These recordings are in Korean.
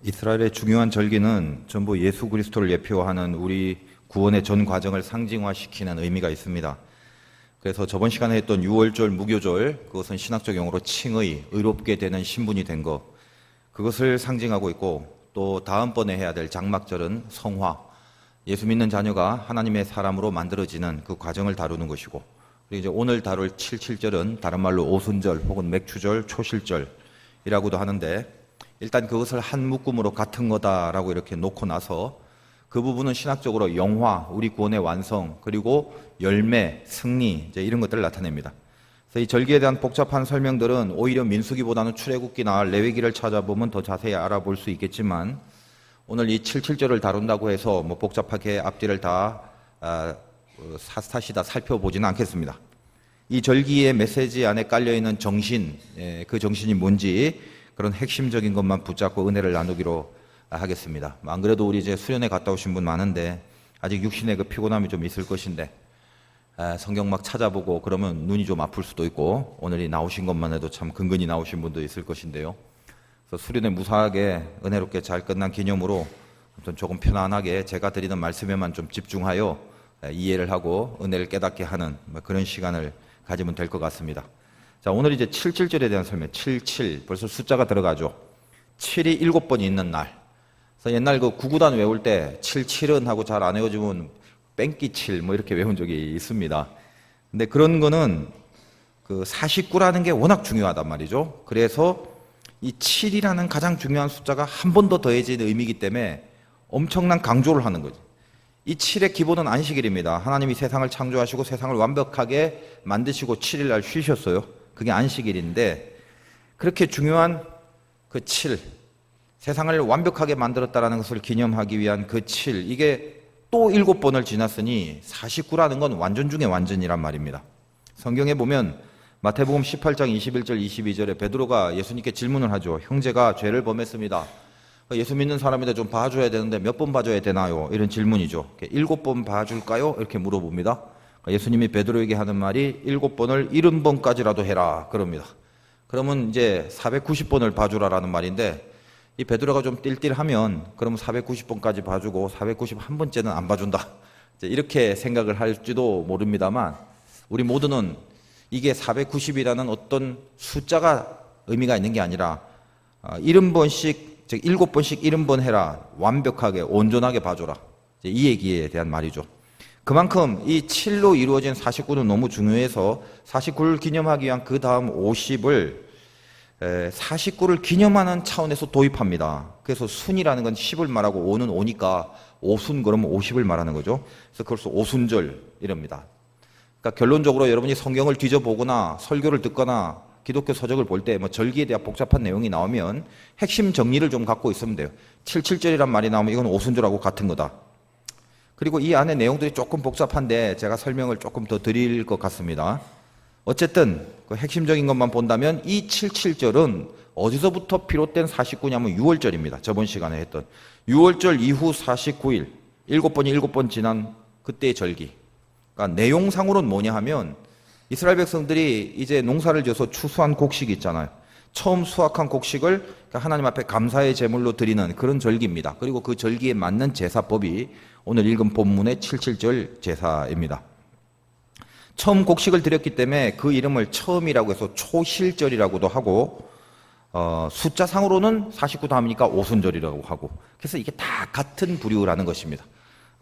이스라엘의 중요한 절기는 전부 예수 그리스도를 예표하는 우리 구원의 전 과정을 상징화시키는 의미가 있습니다. 그래서 저번 시간에 했던 유월절, 무교절, 그것은 신학적 용어로 칭의, 의롭게 되는 신분이 된 것, 그것을 상징하고 있고, 또 다음번에 해야 될 장막절은 성화, 예수 믿는 자녀가 하나님의 사람으로 만들어지는 그 과정을 다루는 것이고, 그리고 이제 오늘 다룰 77절은 다른 말로 오순절 혹은 맥추절, 초실절이라고도 하는데, 일단 그것을 한 묶음으로 같은 거다라고 이렇게 놓고 나서 그 부분은 신학적으로 영화, 우리 구원의 완성, 그리고 열매, 승리, 이제 이런 것들을 나타냅니다. 그래서 이 절기에 대한 복잡한 설명들은 오히려 민수기보다는 출애굽기나 레위기를 찾아보면 더 자세히 알아볼 수 있겠지만, 오늘 이 77절을 다룬다고 해서 뭐 복잡하게 앞뒤를 다 사스타시 다 살펴보지는 않겠습니다. 이 절기의 메시지 안에 깔려있는 정신, 그 정신이 뭔지 그런 핵심적인 것만 붙잡고 은혜를 나누기로 하겠습니다. 안 그래도 우리 이제 수련회 갔다 오신 분 많은데 아직 육신의 그 피곤함이 좀 있을 것인데, 성경 막 찾아보고 그러면 눈이 좀 아플 수도 있고, 오늘이 나오신 것만 해도 참 근근히 나오신 분도 있을 것인데요. 그래서 수련회 무사하게 은혜롭게 잘 끝난 기념으로 조금 편안하게 제가 드리는 말씀에만 좀 집중하여 이해를 하고 은혜를 깨닫게 하는 그런 시간을 가지면 될 것 같습니다. 자, 오늘 이제 77절에 대한 설명. 77, 벌써 숫자가 들어가죠. 7이 7번이 있는 날. 그래서 옛날 그 구구단 외울 때 77은 하고 잘 안 외워지면 뺑기 7 뭐 이렇게 외운 적이 있습니다. 근데 그런 거는 그 49라는 게 워낙 중요하단 말이죠. 그래서 이 7이라는 가장 중요한 숫자가 한 번 더 더해진 의미이기 때문에 엄청난 강조를 하는 거죠. 이 7의 기본은 안식일입니다. 하나님이 세상을 창조하시고 세상을 완벽하게 만드시고 7일 날 쉬셨어요. 그게 안식일인데, 그렇게 중요한 그 7, 세상을 완벽하게 만들었다는 것을 기념하기 위한 그 7, 이게 또 7번을 지났으니 49라는 건 완전 중에 완전이란 말입니다. 성경에 보면 마태복음 18장 21절 22절에 베드로가 예수님께 질문을 하죠. 형제가 죄를 범했습니다. 예수 믿는 사람인데 좀 봐줘야 되는데 몇 번 봐줘야 되나요? 이런 질문이죠. 7번 봐줄까요? 이렇게 물어봅니다. 예수님이 베드로에게 하는 말이 7번을 70번까지라도 해라 그럽니다. 그러면 이제 490번을 봐주라라는 말인데, 이 베드로가 좀 띨띨하면 그러면 490번까지 봐주고 491번째는 안 봐준다, 이렇게 생각을 할지도 모릅니다만, 우리 모두는 이게 490이라는 어떤 숫자가 의미가 있는 게 아니라 70번씩, 즉 7번씩 70번 해라, 완벽하게 온전하게 봐줘라, 이 얘기에 대한 말이죠. 그만큼 이 7로 이루어진 49는 너무 중요해서 49를 기념하기 위한 그 다음 50을 49를 기념하는 차원에서 도입합니다. 그래서 순이라는 건 10을 말하고 5는 5니까 오순, 그러면 50을 말하는 거죠. 그래서 그래서 오순절 이럽니다. 그러니까 결론적으로 여러분이 성경을 뒤져보거나 설교를 듣거나 기독교 서적을 볼 때 뭐 절기에 대한 복잡한 내용이 나오면 핵심 정리를 좀 갖고 있으면 돼요. 77절이란 말이 나오면 이건 오순절하고 같은 거다. 그리고 이 안에 내용들이 조금 복잡한데 제가 설명을 조금 더 드릴 것 같습니다. 어쨌든 그 핵심적인 것만 본다면 이 77절은 어디서부터 비롯된 49냐면 6월절입니다. 저번 시간에 했던 6월절 이후 49일, 7번이 7번 지난 그때의 절기. 그러니까 내용상으로는 뭐냐 하면, 이스라엘 백성들이 이제 농사를 지어서 추수한 곡식이 있잖아요. 처음 수확한 곡식을 하나님 앞에 감사의 제물로 드리는 그런 절기입니다. 그리고 그 절기에 맞는 제사법이 오늘 읽은 본문의 77절 제사입니다. 처음 곡식을 드렸기 때문에 그 이름을 처음이라고 해서 초실절이라고도 하고, 숫자상으로는 49 다음이니까 오순절이라고 하고, 그래서 이게 다 같은 부류라는 것입니다.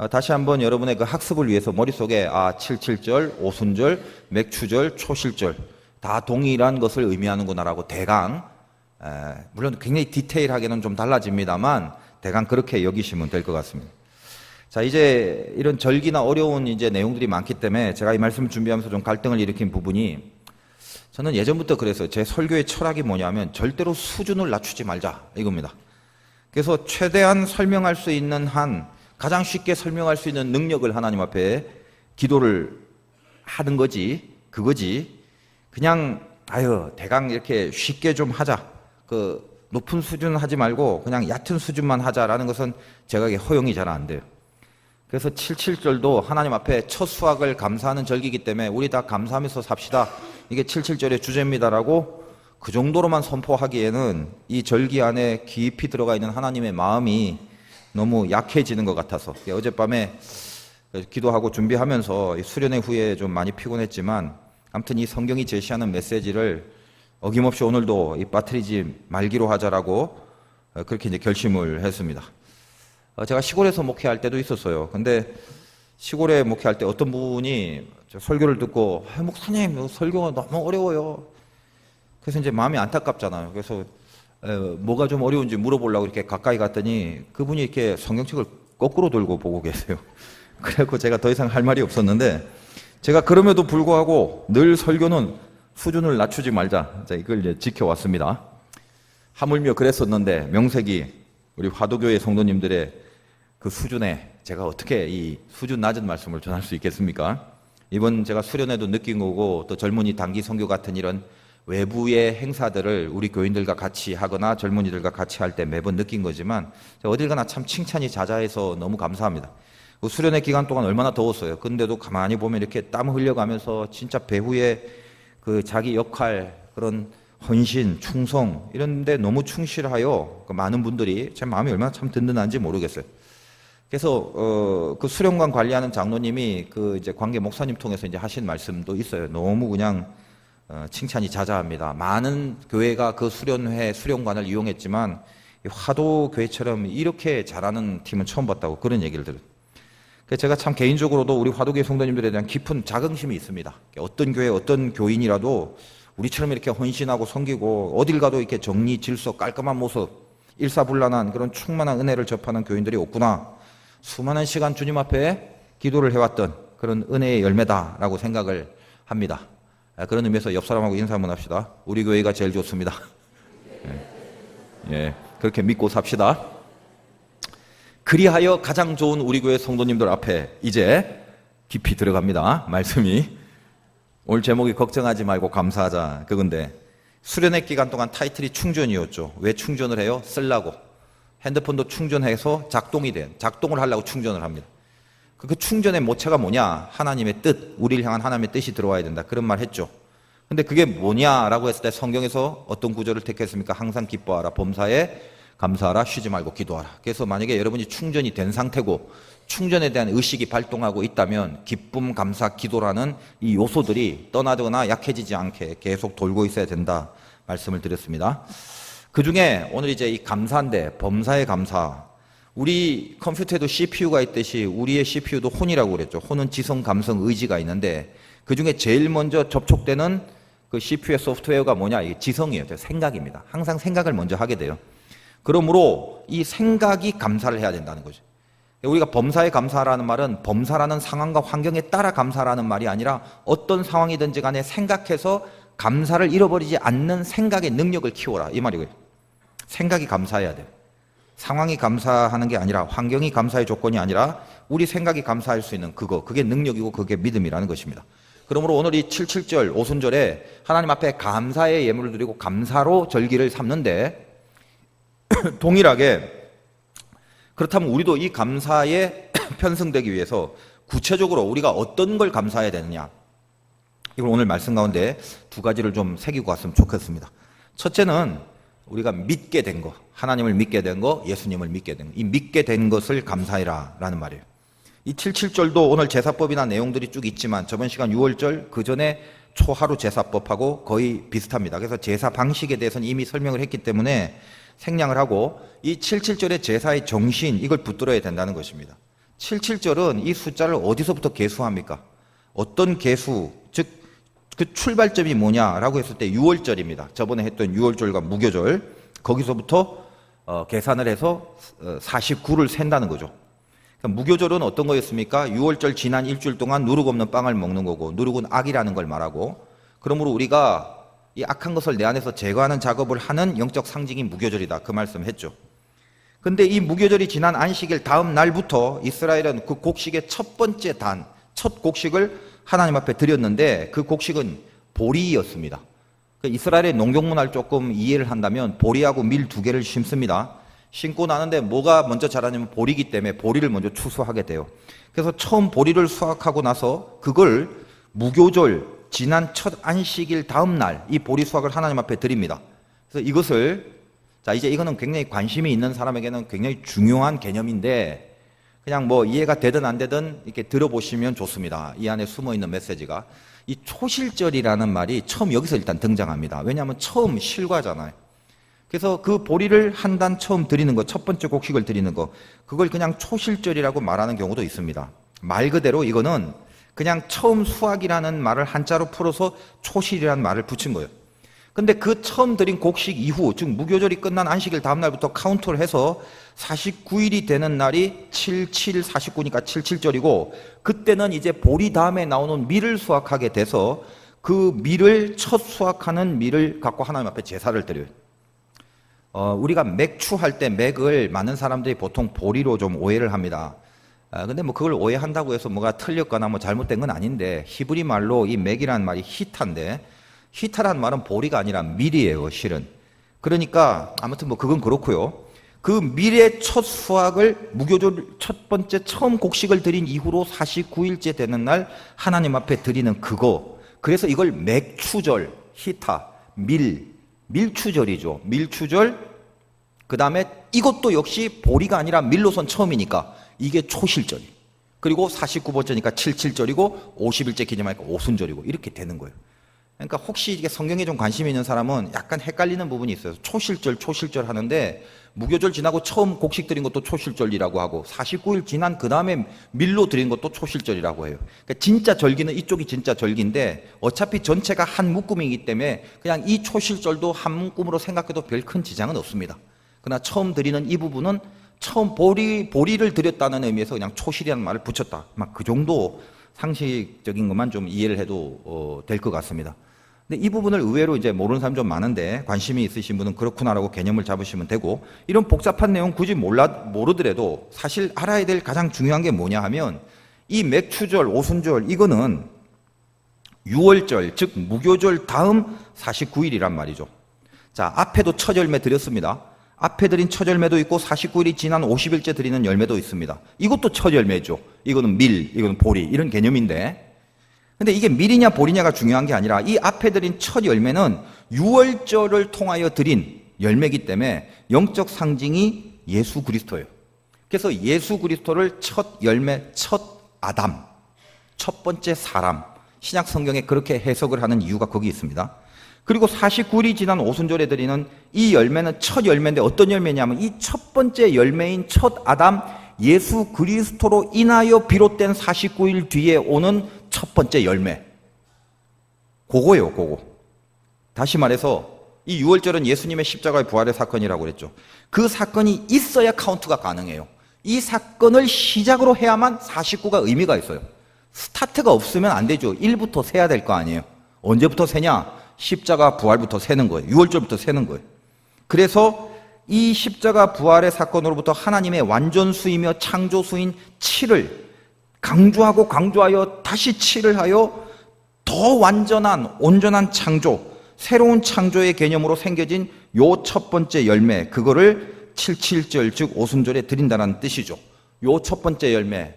다시 한번 여러분의 그 학습을 위해서 머릿속에 77절, 오순절, 맥추절, 초실절 다 동일한 것을 의미하는구나라고 대강, 물론 굉장히 디테일하게는 좀 달라집니다만 대강 그렇게 여기시면 될 것 같습니다. 자, 이제 이런 절기나 어려운 이제 내용들이 많기 때문에 제가 이 말씀을 준비하면서 좀 갈등을 일으킨 부분이, 저는 예전부터 그랬어요. 제 설교의 철학이 뭐냐면 절대로 수준을 낮추지 말자, 이겁니다. 그래서 최대한 설명할 수 있는 한, 가장 쉽게 설명할 수 있는 능력을 하나님 앞에 기도를 하는 거지, 그거지. 그냥 대강 이렇게 쉽게 좀 하자, 그 높은 수준 하지 말고 그냥 얕은 수준만 하자라는 것은 제가 허용이 잘 안 돼요. 그래서 77절도 하나님 앞에 첫 수확을 감사하는 절기이기 때문에 우리 다 감사하면서 삽시다, 이게 77절의 주제입니다라고 그 정도로만 선포하기에는 이 절기 안에 깊이 들어가 있는 하나님의 마음이 너무 약해지는 것 같아서 어젯밤에 기도하고 준비하면서 수련회 후에 좀 많이 피곤했지만 아무튼 이 성경이 제시하는 메시지를 어김없이 오늘도 이 빠뜨리지 말기로 하자라고 그렇게 이제 결심을 했습니다. 제가 시골에서 목회할 때도 있었어요. 근데 시골에 목회할 때 어떤 분이 설교를 듣고 목사님 설교가 너무 어려워요. 그래서 이제 마음이 안타깝잖아요. 그래서 뭐가 좀 어려운지 물어보려고 이렇게 가까이 갔더니 그분이 이렇게 성경책을 거꾸로 들고 보고 계세요. 그래서 제가 더 이상 할 말이 없었는데 제가 그럼에도 불구하고 늘 설교는 수준을 낮추지 말자. 이걸 이제 지켜왔습니다. 하물며 그랬었는데 명색이 우리 화도교회 성도님들의 그 수준에 제가 어떻게 이 수준 낮은 말씀을 전할 수 있겠습니까? 이번 제가 수련회도 느낀 거고 또 젊은이 단기 선교 같은 이런 외부의 행사들을 우리 교인들과 같이 하거나 젊은이들과 같이 할 때 매번 느낀 거지만 어딜 가나 참 칭찬이 자자해서 너무 감사합니다. 그 수련회 기간 동안 얼마나 더웠어요. 근데도 가만히 보면 이렇게 땀 흘려가면서 진짜 배후의 그 자기 역할, 그런 헌신, 충성 이런 데 너무 충실하여 많은 분들이 제 마음이 얼마나 참 든든한지 모르겠어요. 그래서 그 수련관 관리하는 장로님이 그 이제 관계 목사님 통해서 이제 하신 말씀도 있어요. 너무 그냥 칭찬이 자자합니다. 많은 교회가 그 수련회, 수련관을 이용했지만 화도 교회처럼 이렇게 잘하는 팀은 처음 봤다고 그런 얘기를 들어요. 제가 참 개인적으로도 우리 화도교회 성도님들에 대한 깊은 자긍심이 있습니다. 어떤 교회, 어떤 교인이라도 우리처럼 이렇게 헌신하고 섬기고 어딜 가도 이렇게 정리, 질서, 깔끔한 모습, 일사불란한 그런 충만한 은혜를 접하는 교인들이 없구나. 수많은 시간 주님 앞에 기도를 해왔던 그런 은혜의 열매다라고 생각을 합니다. 그런 의미에서 옆 사람하고 인사 한번 합시다. 우리 교회가 제일 좋습니다. 예, 그렇게 믿고 삽시다. 그리하여 가장 좋은 우리 교회 성도님들 앞에 이제 깊이 들어갑니다. 말씀이 오늘 제목이 걱정하지 말고 감사하자 그건데 수련회 기간 동안 타이틀이 충전이었죠. 왜 충전을 해요? 쓰려고. 핸드폰도 충전해서 작동을 하려고 충전을 합니다. 그 충전의 모체가 뭐냐? 하나님의 뜻, 우리를 향한 하나님의 뜻이 들어와야 된다. 그런 말 했죠. 근데 그게 뭐냐라고 했을 때 성경에서 어떤 구절을 택했습니까? 항상 기뻐하라, 범사에 감사하라, 쉬지 말고 기도하라. 그래서 만약에 여러분이 충전이 된 상태고 충전에 대한 의식이 발동하고 있다면 기쁨, 감사, 기도라는 이 요소들이 떠나거나 약해지지 않게 계속 돌고 있어야 된다 말씀을 드렸습니다. 그 중에 오늘 이제 이 감사인데 범사에 감사. 우리 컴퓨터에도 CPU가 있듯이 우리의 CPU도 혼이라고 그랬죠. 혼은 지성, 감성, 의지가 있는데 그 중에 제일 먼저 접촉되는 그 CPU의 소프트웨어가 뭐냐? 이게 지성이에요. 생각입니다. 항상 생각을 먼저 하게 돼요. 그러므로 이 생각이 감사를 해야 된다는 거죠. 우리가 범사에 감사라는 말은 범사라는 상황과 환경에 따라 감사라는 말이 아니라 어떤 상황이든지 간에 생각해서 감사를 잃어버리지 않는 생각의 능력을 키워라 이 말이고요. 생각이 감사해야 돼요. 상황이 감사하는 게 아니라 환경이 감사의 조건이 아니라 우리 생각이 감사할 수 있는 그게 능력이고 그게 믿음이라는 것입니다. 그러므로 오늘 이 77절 오순절에 하나님 앞에 감사의 예물을 드리고 감사로 절기를 삼는데 동일하게 그렇다면 우리도 이 감사에 편승되기 위해서 구체적으로 우리가 어떤 걸 감사해야 되느냐 이걸 오늘 말씀 가운데 두 가지를 좀 새기고 갔으면 좋겠습니다. 첫째는 우리가 믿게 된 거, 하나님을 믿게 된 거, 예수님을 믿게 된 거, 이 믿게 된 것을 감사해라 라는 말이에요. 이 77절도 오늘 제사법이나 내용들이 쭉 있지만 저번 시간 6월절 그 전에 초하루 제사법하고 거의 비슷합니다. 그래서 제사 방식에 대해서는 이미 설명을 했기 때문에 생략을 하고 이 77절의 제사의 정신 이걸 붙들어야 된다는 것입니다. 77절은 이 숫자를 어디서부터 계수합니까? 어떤 계수, 즉 그 출발점이 뭐냐라고 했을 때 6월절입니다. 저번에 했던 6월절과 무교절 거기서부터 계산을 해서 49를 센다는 거죠. 그러니까 무교절은 어떤 거였습니까? 6월절 지난 일주일 동안 누룩 없는 빵을 먹는 거고 누룩은 악이라는 걸 말하고 그러므로 우리가 이 악한 것을 내 안에서 제거하는 작업을 하는 영적 상징인 무교절이다. 그 말씀 했죠. 근데 이 무교절이 지난 안식일 다음 날부터 이스라엘은 그 곡식의 첫 번째 첫 곡식을 하나님 앞에 드렸는데 그 곡식은 보리였습니다. 이스라엘의 농경문화를 조금 이해를 한다면 보리하고 밀 두 개를 심습니다. 심고 나는데 뭐가 먼저 자라냐면 보리이기 때문에 보리를 먼저 추수하게 돼요. 그래서 처음 보리를 수확하고 나서 그걸 무교절 지난 첫 안식일 다음 날 이 보리 수확을 하나님 앞에 드립니다. 그래서 이것을, 자, 이제 이거는 굉장히 관심이 있는 사람에게는 굉장히 중요한 개념인데 그냥 뭐 이해가 되든 안 되든 이렇게 들어보시면 좋습니다. 이 안에 숨어 있는 메시지가. 이 초실절이라는 말이 처음 여기서 일단 등장합니다. 왜냐하면 처음 실과잖아요. 그래서 그 보리를 한 단 처음 드리는 거, 첫 번째 곡식을 드리는 거, 그걸 그냥 초실절이라고 말하는 경우도 있습니다. 말 그대로 이거는 그냥 처음 수확이라는 말을 한자로 풀어서 초실이라는 말을 붙인 거예요. 근데 그 처음 드린 곡식 이후, 즉 무교절이 끝난 안식일 다음 날부터 카운트를 해서 49일이 되는 날이 77, 49니까 77절이고, 그때는 이제 보리 다음에 나오는 밀을 수확하게 돼서 그 밀을, 첫 수확하는 밀을 갖고 하나님 앞에 제사를 드려요. 우리가 맥주 할 때 맥을 많은 사람들이 보통 보리로 좀 오해를 합니다. 근데 뭐 그걸 오해한다고 해서 뭐가 틀렸거나 뭐 잘못된 건 아닌데, 히브리 말로 이 맥이라는 말이 히타인데, 히타라는 말은 보리가 아니라 밀이에요, 실은. 그러니까 아무튼 뭐 그건 그렇고요. 그 밀의 첫 수확을 무교절 첫 번째 처음 곡식을 드린 이후로 49일째 되는 날 하나님 앞에 드리는 그거. 그래서 이걸 맥추절, 히타, 밀추절이죠. 밀추절. 그 다음에 이것도 역시 보리가 아니라 밀로선 처음이니까 이게 초실절. 그리고 49번째니까 77절이고 50일째 기념하니까 오순절이고 이렇게 되는 거예요. 그러니까 혹시 이게 성경에 좀 관심이 있는 사람은 약간 헷갈리는 부분이 있어요. 초실절 하는데 무교절 지나고 처음 곡식 드린 것도 초실절이라고 하고 49일 지난 그 다음에 밀로 드린 것도 초실절이라고 해요. 그러니까 진짜 절기는 이쪽이 진짜 절기인데 어차피 전체가 한 묶음이기 때문에 그냥 이 초실절도 한 묶음으로 생각해도 별 큰 지장은 없습니다. 그러나 처음 드리는 이 부분은 처음 보리를 드렸다는 의미에서 그냥 초실이라는 말을 붙였다. 막 그 정도 상식적인 것만 좀 이해를 해도 될 것 같습니다. 근데 이 부분을 의외로 이제 모르는 사람 좀 많은데 관심이 있으신 분은 그렇구나라고 개념을 잡으시면 되고, 이런 복잡한 내용 굳이 모르더라도 사실 알아야 될 가장 중요한 게 뭐냐 하면 이 맥추절, 오순절 이거는 6월절 즉 무교절 다음 49일이란 말이죠. 자, 앞에도 첫 열매 드렸습니다. 앞에 드린 첫 열매도 있고 49일이 지난 50일째 드리는 열매도 있습니다. 이것도 첫 열매죠. 이거는 밀, 이거는 보리 이런 개념인데, 근데 이게 밀이냐 보리냐가 중요한 게 아니라 이 앞에 드린 첫 열매는 6월절을 통하여 드린 열매이기 때문에 영적 상징이 예수 그리스도예요. 그래서 예수 그리스도를 첫 열매, 첫 아담, 첫 번째 사람, 신약 성경에 그렇게 해석을 하는 이유가 거기 있습니다. 그리고 49일이 지난 오순절에 드리는 이 열매는 첫 열매인데 어떤 열매냐면 이 첫 번째 열매인 첫 아담 예수 그리스도로 인하여 비롯된 49일 뒤에 오는 첫 번째 열매. 그거예요, 그거. 다시 말해서 이 6월절은 예수님의 십자가의 부활의 사건이라고 그랬죠. 그 사건이 있어야 카운트가 가능해요. 이 사건을 시작으로 해야만 49가 의미가 있어요. 스타트가 없으면 안 되죠. 1부터 세야 될 거 아니에요. 언제부터 세냐? 십자가 부활부터 세는 거예요. 6월절부터 세는 거예요. 그래서 이 십자가 부활의 사건으로부터 하나님의 완전수이며 창조수인 7을 강조하고 강조하여 다시 7을 하여 더 완전한 온전한 창조, 새로운 창조의 개념으로 생겨진 요 첫 번째 열매, 그거를 77절 즉 오순절에 드린다는 뜻이죠. 요 첫 번째 열매,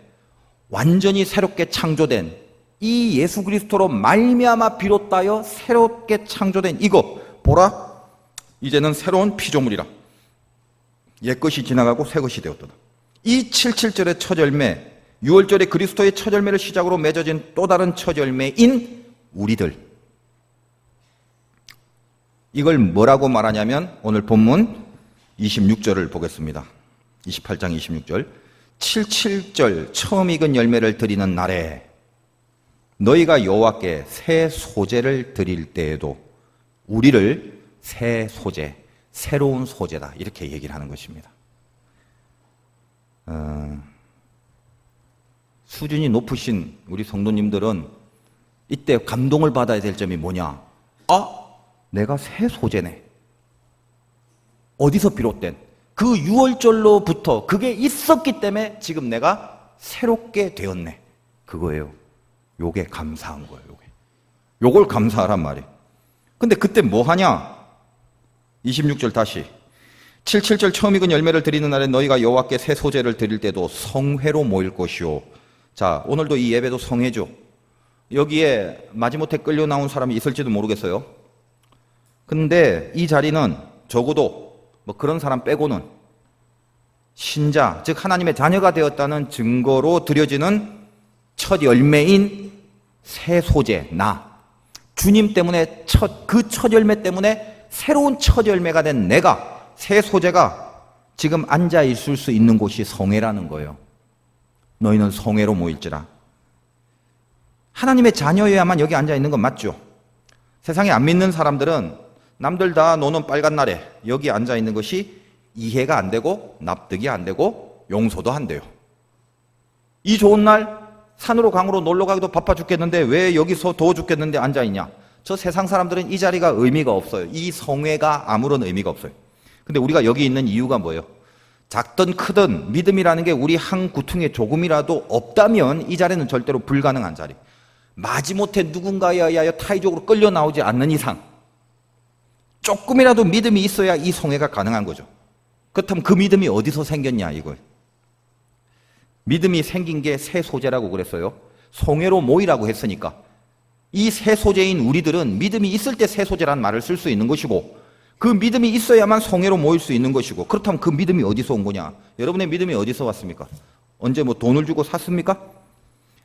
완전히 새롭게 창조된 이 예수 그리스도로 말미암아 비롯하여 새롭게 창조된 이거 보라, 이제는 새로운 피조물이라. 옛것이 지나가고 새것이 되었도다. 이 77절의 첫 열매, 6월절에 그리스도의 첫 열매를 시작으로 맺어진 또 다른 첫 열매인 우리들. 이걸 뭐라고 말하냐면 오늘 본문 26절을 보겠습니다. 28장 26절. 77절 처음 익은 열매를 드리는 날에 너희가 여호와께 새 소재를 드릴 때에도 우리를 새 소재, 새로운 소재다 이렇게 얘기를 하는 것입니다. 수준이 높으신 우리 성도님들은 이때 감동을 받아야 될 점이 뭐냐? 내가 새 소재네. 어디서 비롯된? 그 6월절로부터 그게 있었기 때문에 지금 내가 새롭게 되었네. 그거예요. 요게 감사한 거예요. 요걸 감사하란 말이에요. 근데 그때 뭐 하냐? 26절 다시. 77절 처음 익은 열매를 드리는 날에 너희가 여호와께 새 소재를 드릴 때도 성회로 모일 것이요. 자, 오늘도 이 예배도 성회죠. 여기에 마지못해 끌려 나온 사람이 있을지도 모르겠어요. 근데 이 자리는 적어도 뭐 그런 사람 빼고는 신자, 즉 하나님의 자녀가 되었다는 증거로 드려지는 첫 열매인 새 소재, 나. 주님 때문에 그 첫 열매 때문에 새로운 첫 열매가 된 내가, 새 소재가 지금 앉아 있을 수 있는 곳이 성회라는 거예요. 너희는 성회로 모일지라. 하나님의 자녀여야만 여기 앉아 있는 건 맞죠? 세상에 안 믿는 사람들은 남들 다 노는 빨간 날에 여기 앉아 있는 것이 이해가 안 되고 납득이 안 되고 용서도 안 돼요. 이 좋은 날 산으로 강으로 놀러 가기도 바빠 죽겠는데 왜 여기서 더워 죽겠는데 앉아 있냐? 저 세상 사람들은 이 자리가 의미가 없어요. 이 성회가 아무런 의미가 없어요. 근데 우리가 여기 있는 이유가 뭐예요? 작든 크든 믿음이라는 게 우리 한 구퉁에 조금이라도 없다면 이 자리는 절대로 불가능한 자리. 마지못해 누군가에 의하여 타의적으로 끌려 나오지 않는 이상 조금이라도 믿음이 있어야 이 성회가 가능한 거죠. 그렇다면 그 믿음이 어디서 생겼냐 이거예요. 믿음이 생긴 게 새 소재라고 그랬어요. 성회로 모이라고 했으니까 이 새 소재인 우리들은 믿음이 있을 때 새 소재라는 말을 쓸 수 있는 것이고 그 믿음이 있어야만 성회로 모일 수 있는 것이고 그렇다면 그 믿음이 어디서 온 거냐? 여러분의 믿음이 어디서 왔습니까? 언제 뭐 돈을 주고 샀습니까?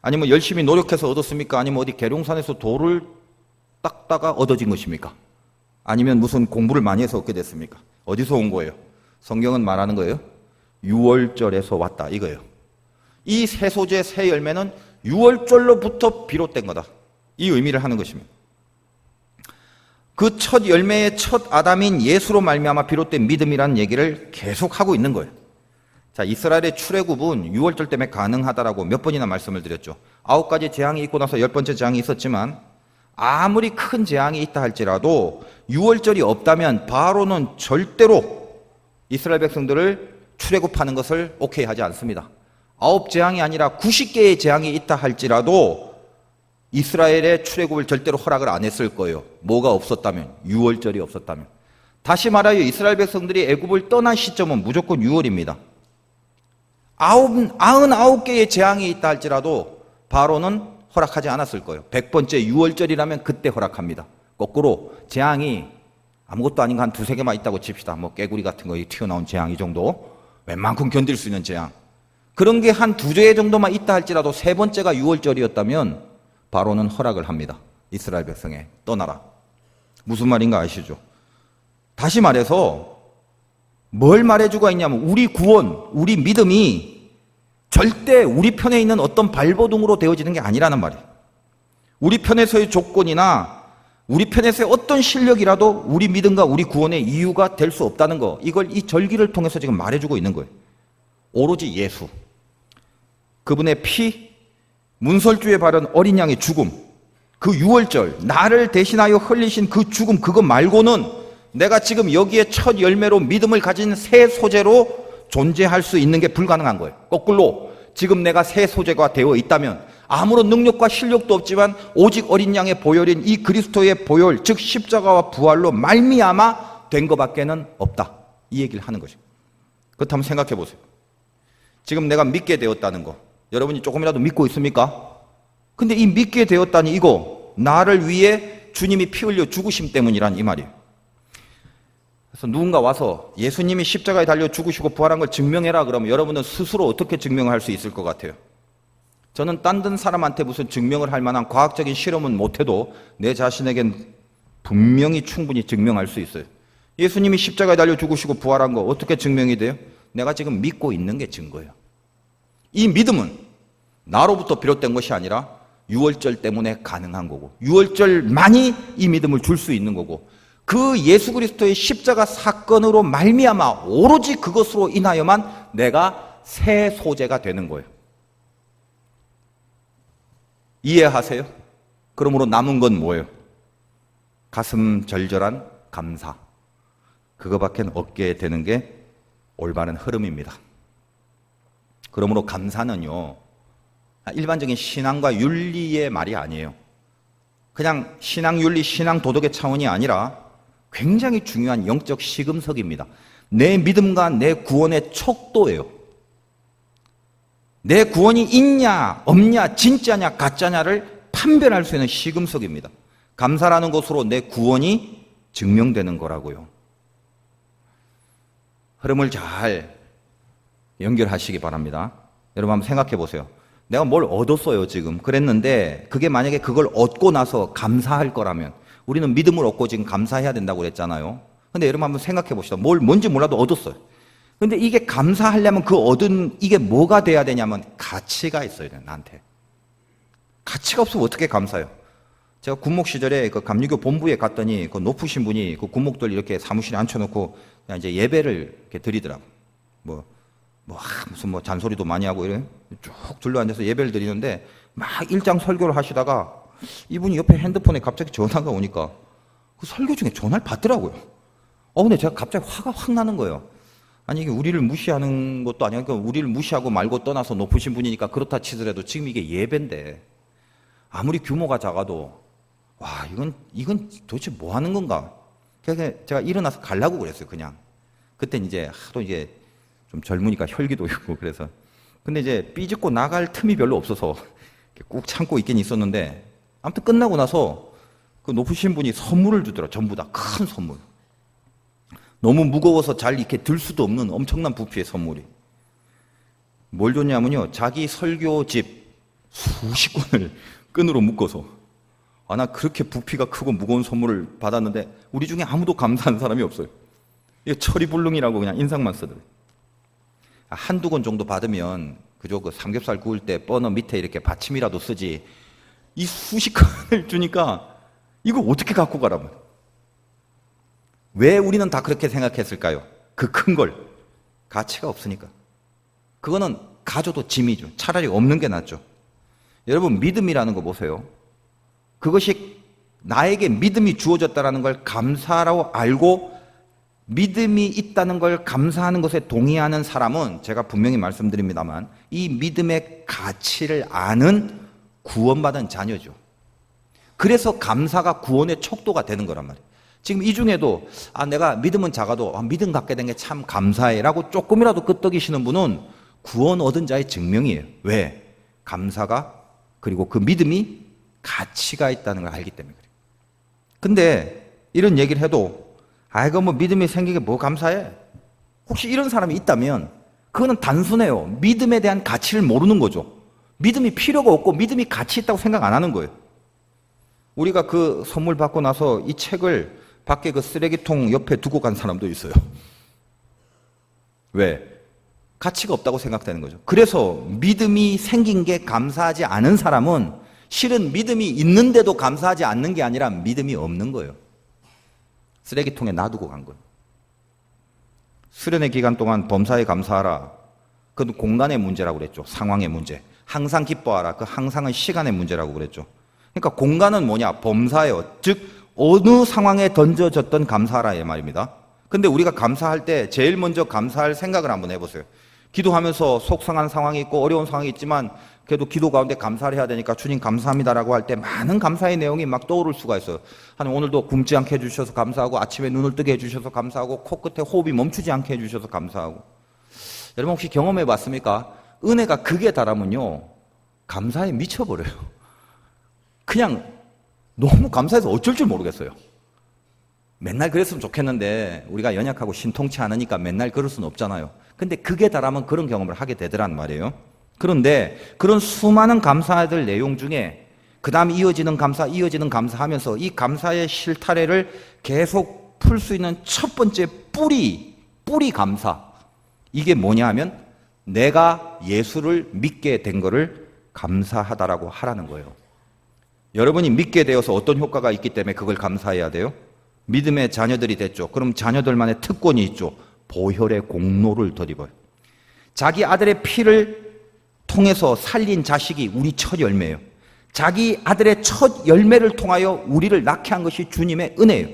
아니면 열심히 노력해서 얻었습니까? 아니면 어디 계룡산에서 돌을 닦다가 얻어진 것입니까? 아니면 무슨 공부를 많이 해서 얻게 됐습니까? 어디서 온 거예요? 성경은 말하는 거예요. 유월절에서 왔다 이거예요. 이 새 소재, 새 열매는 유월절로부터 비롯된 거다. 이 의미를 하는 것입니다. 그 첫 열매의 첫 아담인 예수로 말미암아 비롯된 믿음이라는 얘기를 계속하고 있는 거예요. 자, 이스라엘의 출애굽은 유월절 때문에 가능하다라고 몇 번이나 말씀을 드렸죠. 9가지 재앙이 있고 나서 10번째 재앙이 있었지만 아무리 큰 재앙이 있다 할지라도 유월절이 없다면 바로는 절대로 이스라엘 백성들을 출애굽하는 것을 오케이 하지 않습니다. 9재앙이 아니라 90개의 재앙이 있다 할지라도 이스라엘의 출애굽을 절대로 허락을 안 했을 거예요. 뭐가 없었다면, 유월절이 없었다면. 다시 말하여 이스라엘 백성들이 애굽을 떠난 시점은 무조건 유월입니다. 99개의 재앙이 있다 할지라도 바로는 허락하지 않았을 거예요. 100번째 유월절이라면 그때 허락합니다. 거꾸로 재앙이 아무것도 아닌 거 한 2-3개만 있다고 칩시다. 뭐 깨구리 같은 거 튀어나온 재앙 이 정도. 웬만큼 견딜 수 있는 재앙. 그런 게 한 2개 정도만 있다 할지라도 3번째가 유월절이었다면 바로는 허락을 합니다. 이스라엘 백성에 떠나라. 무슨 말인가 아시죠? 다시 말해서 뭘 말해주고 있냐면 우리 구원, 우리 믿음이 절대 우리 편에 있는 어떤 발버둥으로 되어지는 게 아니라는 말이에요. 우리 편에서의 조건이나 우리 편에서의 어떤 실력이라도 우리 믿음과 우리 구원의 이유가 될 수 없다는 거, 이걸 이 절기를 통해서 지금 말해주고 있는 거예요. 오로지 예수, 그분의 피, 문설주에 바른 어린 양의 죽음, 그 유월절, 나를 대신하여 흘리신 그 죽음, 그거 말고는 내가 지금 여기에 첫 열매로 믿음을 가진 새 소재로 존재할 수 있는 게 불가능한 거예요. 거꾸로 지금 내가 새 소재가 되어 있다면 아무런 능력과 실력도 없지만 오직 어린 양의 보혈인 이 그리스도의 보혈, 즉 십자가와 부활로 말미암아 된 것밖에는 없다. 이 얘기를 하는 것입니다. 그렇다면 생각해 보세요. 지금 내가 믿게 되었다는 거, 여러분이 조금이라도 믿고 있습니까? 근데 이 믿게 되었다니 이거 나를 위해 주님이 피 흘려 죽으심 때문이란 이 말이에요. 그래서 누군가 와서 예수님이 십자가에 달려 죽으시고 부활한 걸 증명해라 그러면 여러분은 스스로 어떻게 증명할 수 있을 것 같아요? 저는 딴 사람한테 무슨 증명을 할 만한 과학적인 실험은 못해도 내 자신에겐 분명히 충분히 증명할 수 있어요. 예수님이 십자가에 달려 죽으시고 부활한 거 어떻게 증명이 돼요? 내가 지금 믿고 있는 게 증거예요. 이 믿음은 나로부터 비롯된 것이 아니라 유월절 때문에 가능한 거고, 유월절만이 이 믿음을 줄 수 있는 거고, 그 예수 그리스도의 십자가 사건으로 말미암아 오로지 그것으로 인하여만 내가 새 소재가 되는 거예요. 이해하세요? 그러므로 남은 건 뭐예요? 가슴 절절한 감사. 그거밖에 없게 되는 게 올바른 흐름입니다. 그러므로 감사는요, 일반적인 신앙과 윤리의 말이 아니에요. 그냥 신앙 윤리, 신앙 도덕의 차원이 아니라 굉장히 중요한 영적 시금석입니다. 내 믿음과 내 구원의 척도예요. 내 구원이 있냐 없냐 진짜냐 가짜냐를 판별할 수 있는 시금석입니다. 감사라는 것으로 내 구원이 증명되는 거라고요. 흐름을 잘 연결하시기 바랍니다. 여러분 한번 생각해 보세요. 내가 뭘 얻었어요 지금. 그랬는데 그게 만약에 그걸 얻고 나서 감사할 거라면, 우리는 믿음을 얻고 지금 감사해야 된다고 그랬잖아요. 근데 여러분 한번 생각해 봅시다. 뭔지 몰라도 얻었어요. 근데 이게 감사하려면 그 얻은 이게 뭐가 돼야 되냐면 가치가 있어야 돼요. 나한테. 가치가 없으면 어떻게 감사해요? 제가 군목 시절에 그 감리교 본부에 갔더니 그 높으신 분이 그 군목들 이렇게 사무실에 앉혀놓고 그냥 이제 예배를 이렇게 드리더라고. 무슨 잔소리도 많이 하고 이래 쭉 둘러앉아서 예배를 드리는데 막 일장 설교를 하시다가 이분이 옆에 핸드폰에 갑자기 전화가 오니까 그 설교 중에 전화를 받더라고요. 근데 제가 갑자기 화가 확 나는 거예요. 아니 이게 우리를 무시하는 것도 아니야. 그러니까 우리를 무시하고 말고 떠나서 높으신 분이니까 그렇다 치더라도 지금 이게 예배인데 아무리 규모가 작아도 와 이건 도대체 뭐 하는 건가? 그래서 제가 일어나서 가려고 그랬어요. 그냥 그땐 이제 하도 이제 좀 젊으니까 혈기도 있고 그래서 근데 이제 삐집고 나갈 틈이 별로 없어서 꾹 참고 있긴 있었는데 아무튼 끝나고 나서 그 높으신 분이 선물을 주더라. 전부 다 큰 선물. 너무 무거워서 잘 이렇게 들 수도 없는 엄청난 부피의 선물이. 뭘 줬냐면요. 자기 설교집 수십 권을 끈으로 묶어서. 나 그렇게 부피가 크고 무거운 선물을 받았는데 우리 중에 아무도 감사한 사람이 없어요. 이게 철이불능이라고 그냥 인상만 쓰더라고요. 한두 권 정도 받으면 그저 그 삼겹살 구울 때 버너 밑에 이렇게 받침이라도 쓰지 이 수십 건을 주니까 이거 어떻게 갖고 가라면. 왜 우리는 다 그렇게 생각했을까요? 그 큰 걸. 가치가 없으니까. 그거는 가져도 짐이죠. 차라리 없는 게 낫죠. 여러분 믿음이라는 거 보세요. 그것이 나에게 믿음이 주어졌다는 걸 감사라고 알고 믿음이 있다는 걸 감사하는 것에 동의하는 사람은 제가 분명히 말씀드립니다만 이 믿음의 가치를 아는 구원받은 자녀죠. 그래서 감사가 구원의 척도가 되는 거란 말이에요. 지금 이 중에도 내가 믿음은 작아도 믿음 갖게 된 게 참 감사해 라고 조금이라도 끄떡이시는 분은 구원 얻은 자의 증명이에요. 왜? 감사가 그리고 그 믿음이 가치가 있다는 걸 알기 때문에 그래요. 근데 이런 얘기를 해도 이거 뭐 믿음이 생기게 뭐 감사해? 혹시 이런 사람이 있다면 그거는 단순해요. 믿음에 대한 가치를 모르는 거죠. 믿음이 필요가 없고 믿음이 가치 있다고 생각 안 하는 거예요. 우리가 그 선물 받고 나서 이 책을 밖에 그 쓰레기통 옆에 두고 간 사람도 있어요. 왜? 가치가 없다고 생각되는 거죠. 그래서 믿음이 생긴 게 감사하지 않은 사람은 실은 믿음이 있는데도 감사하지 않는 게 아니라 믿음이 없는 거예요. 쓰레기통에 놔두고 간 거예요. 수련의 기간 동안 범사에 감사하라. 그건 공간의 문제라고 그랬죠. 상황의 문제. 항상 기뻐하라. 그 항상은 시간의 문제라고 그랬죠. 그러니까 공간은 뭐냐? 범사예요. 즉 어느 상황에 던져졌던 감사하라의 말입니다. 근데 우리가 감사할 때 제일 먼저 감사할 생각을 한번 해보세요. 기도하면서 속상한 상황이 있고 어려운 상황이 있지만 그래도 기도 가운데 감사를 해야 되니까 주님 감사합니다라고 할 때 많은 감사의 내용이 막 떠오를 수가 있어요. 하나님 오늘도 굶지 않게 해주셔서 감사하고 아침에 눈을 뜨게 해주셔서 감사하고 코끝에 호흡이 멈추지 않게 해주셔서 감사하고. 여러분 혹시 경험해 봤습니까? 은혜가 극에 달하면요 감사에 미쳐버려요. 그냥 너무 감사해서 어쩔 줄 모르겠어요. 맨날 그랬으면 좋겠는데 우리가 연약하고 신통치 않으니까 맨날 그럴 수는 없잖아요. 근데 극에 달하면 그런 경험을 하게 되더란 말이에요. 그런데 그런 수많은 감사들 내용 중에 그 다음 이어지는 감사 하면서 이 감사의 실타래를 계속 풀 수 있는 첫 번째 뿌리 감사. 이게 뭐냐 하면 내가 예수를 믿게 된 거를 감사하다라고 하라는 거예요. 여러분이 믿게 되어서 어떤 효과가 있기 때문에 그걸 감사해야 돼요? 믿음의 자녀들이 됐죠. 그럼 자녀들만의 특권이 있죠. 보혈의 공로를 덧입어요. 자기 아들의 피를 통해서 살린 자식이 우리 첫 열매예요. 자기 아들의 첫 열매를 통하여 우리를 낳게 한 것이 주님의 은혜예요.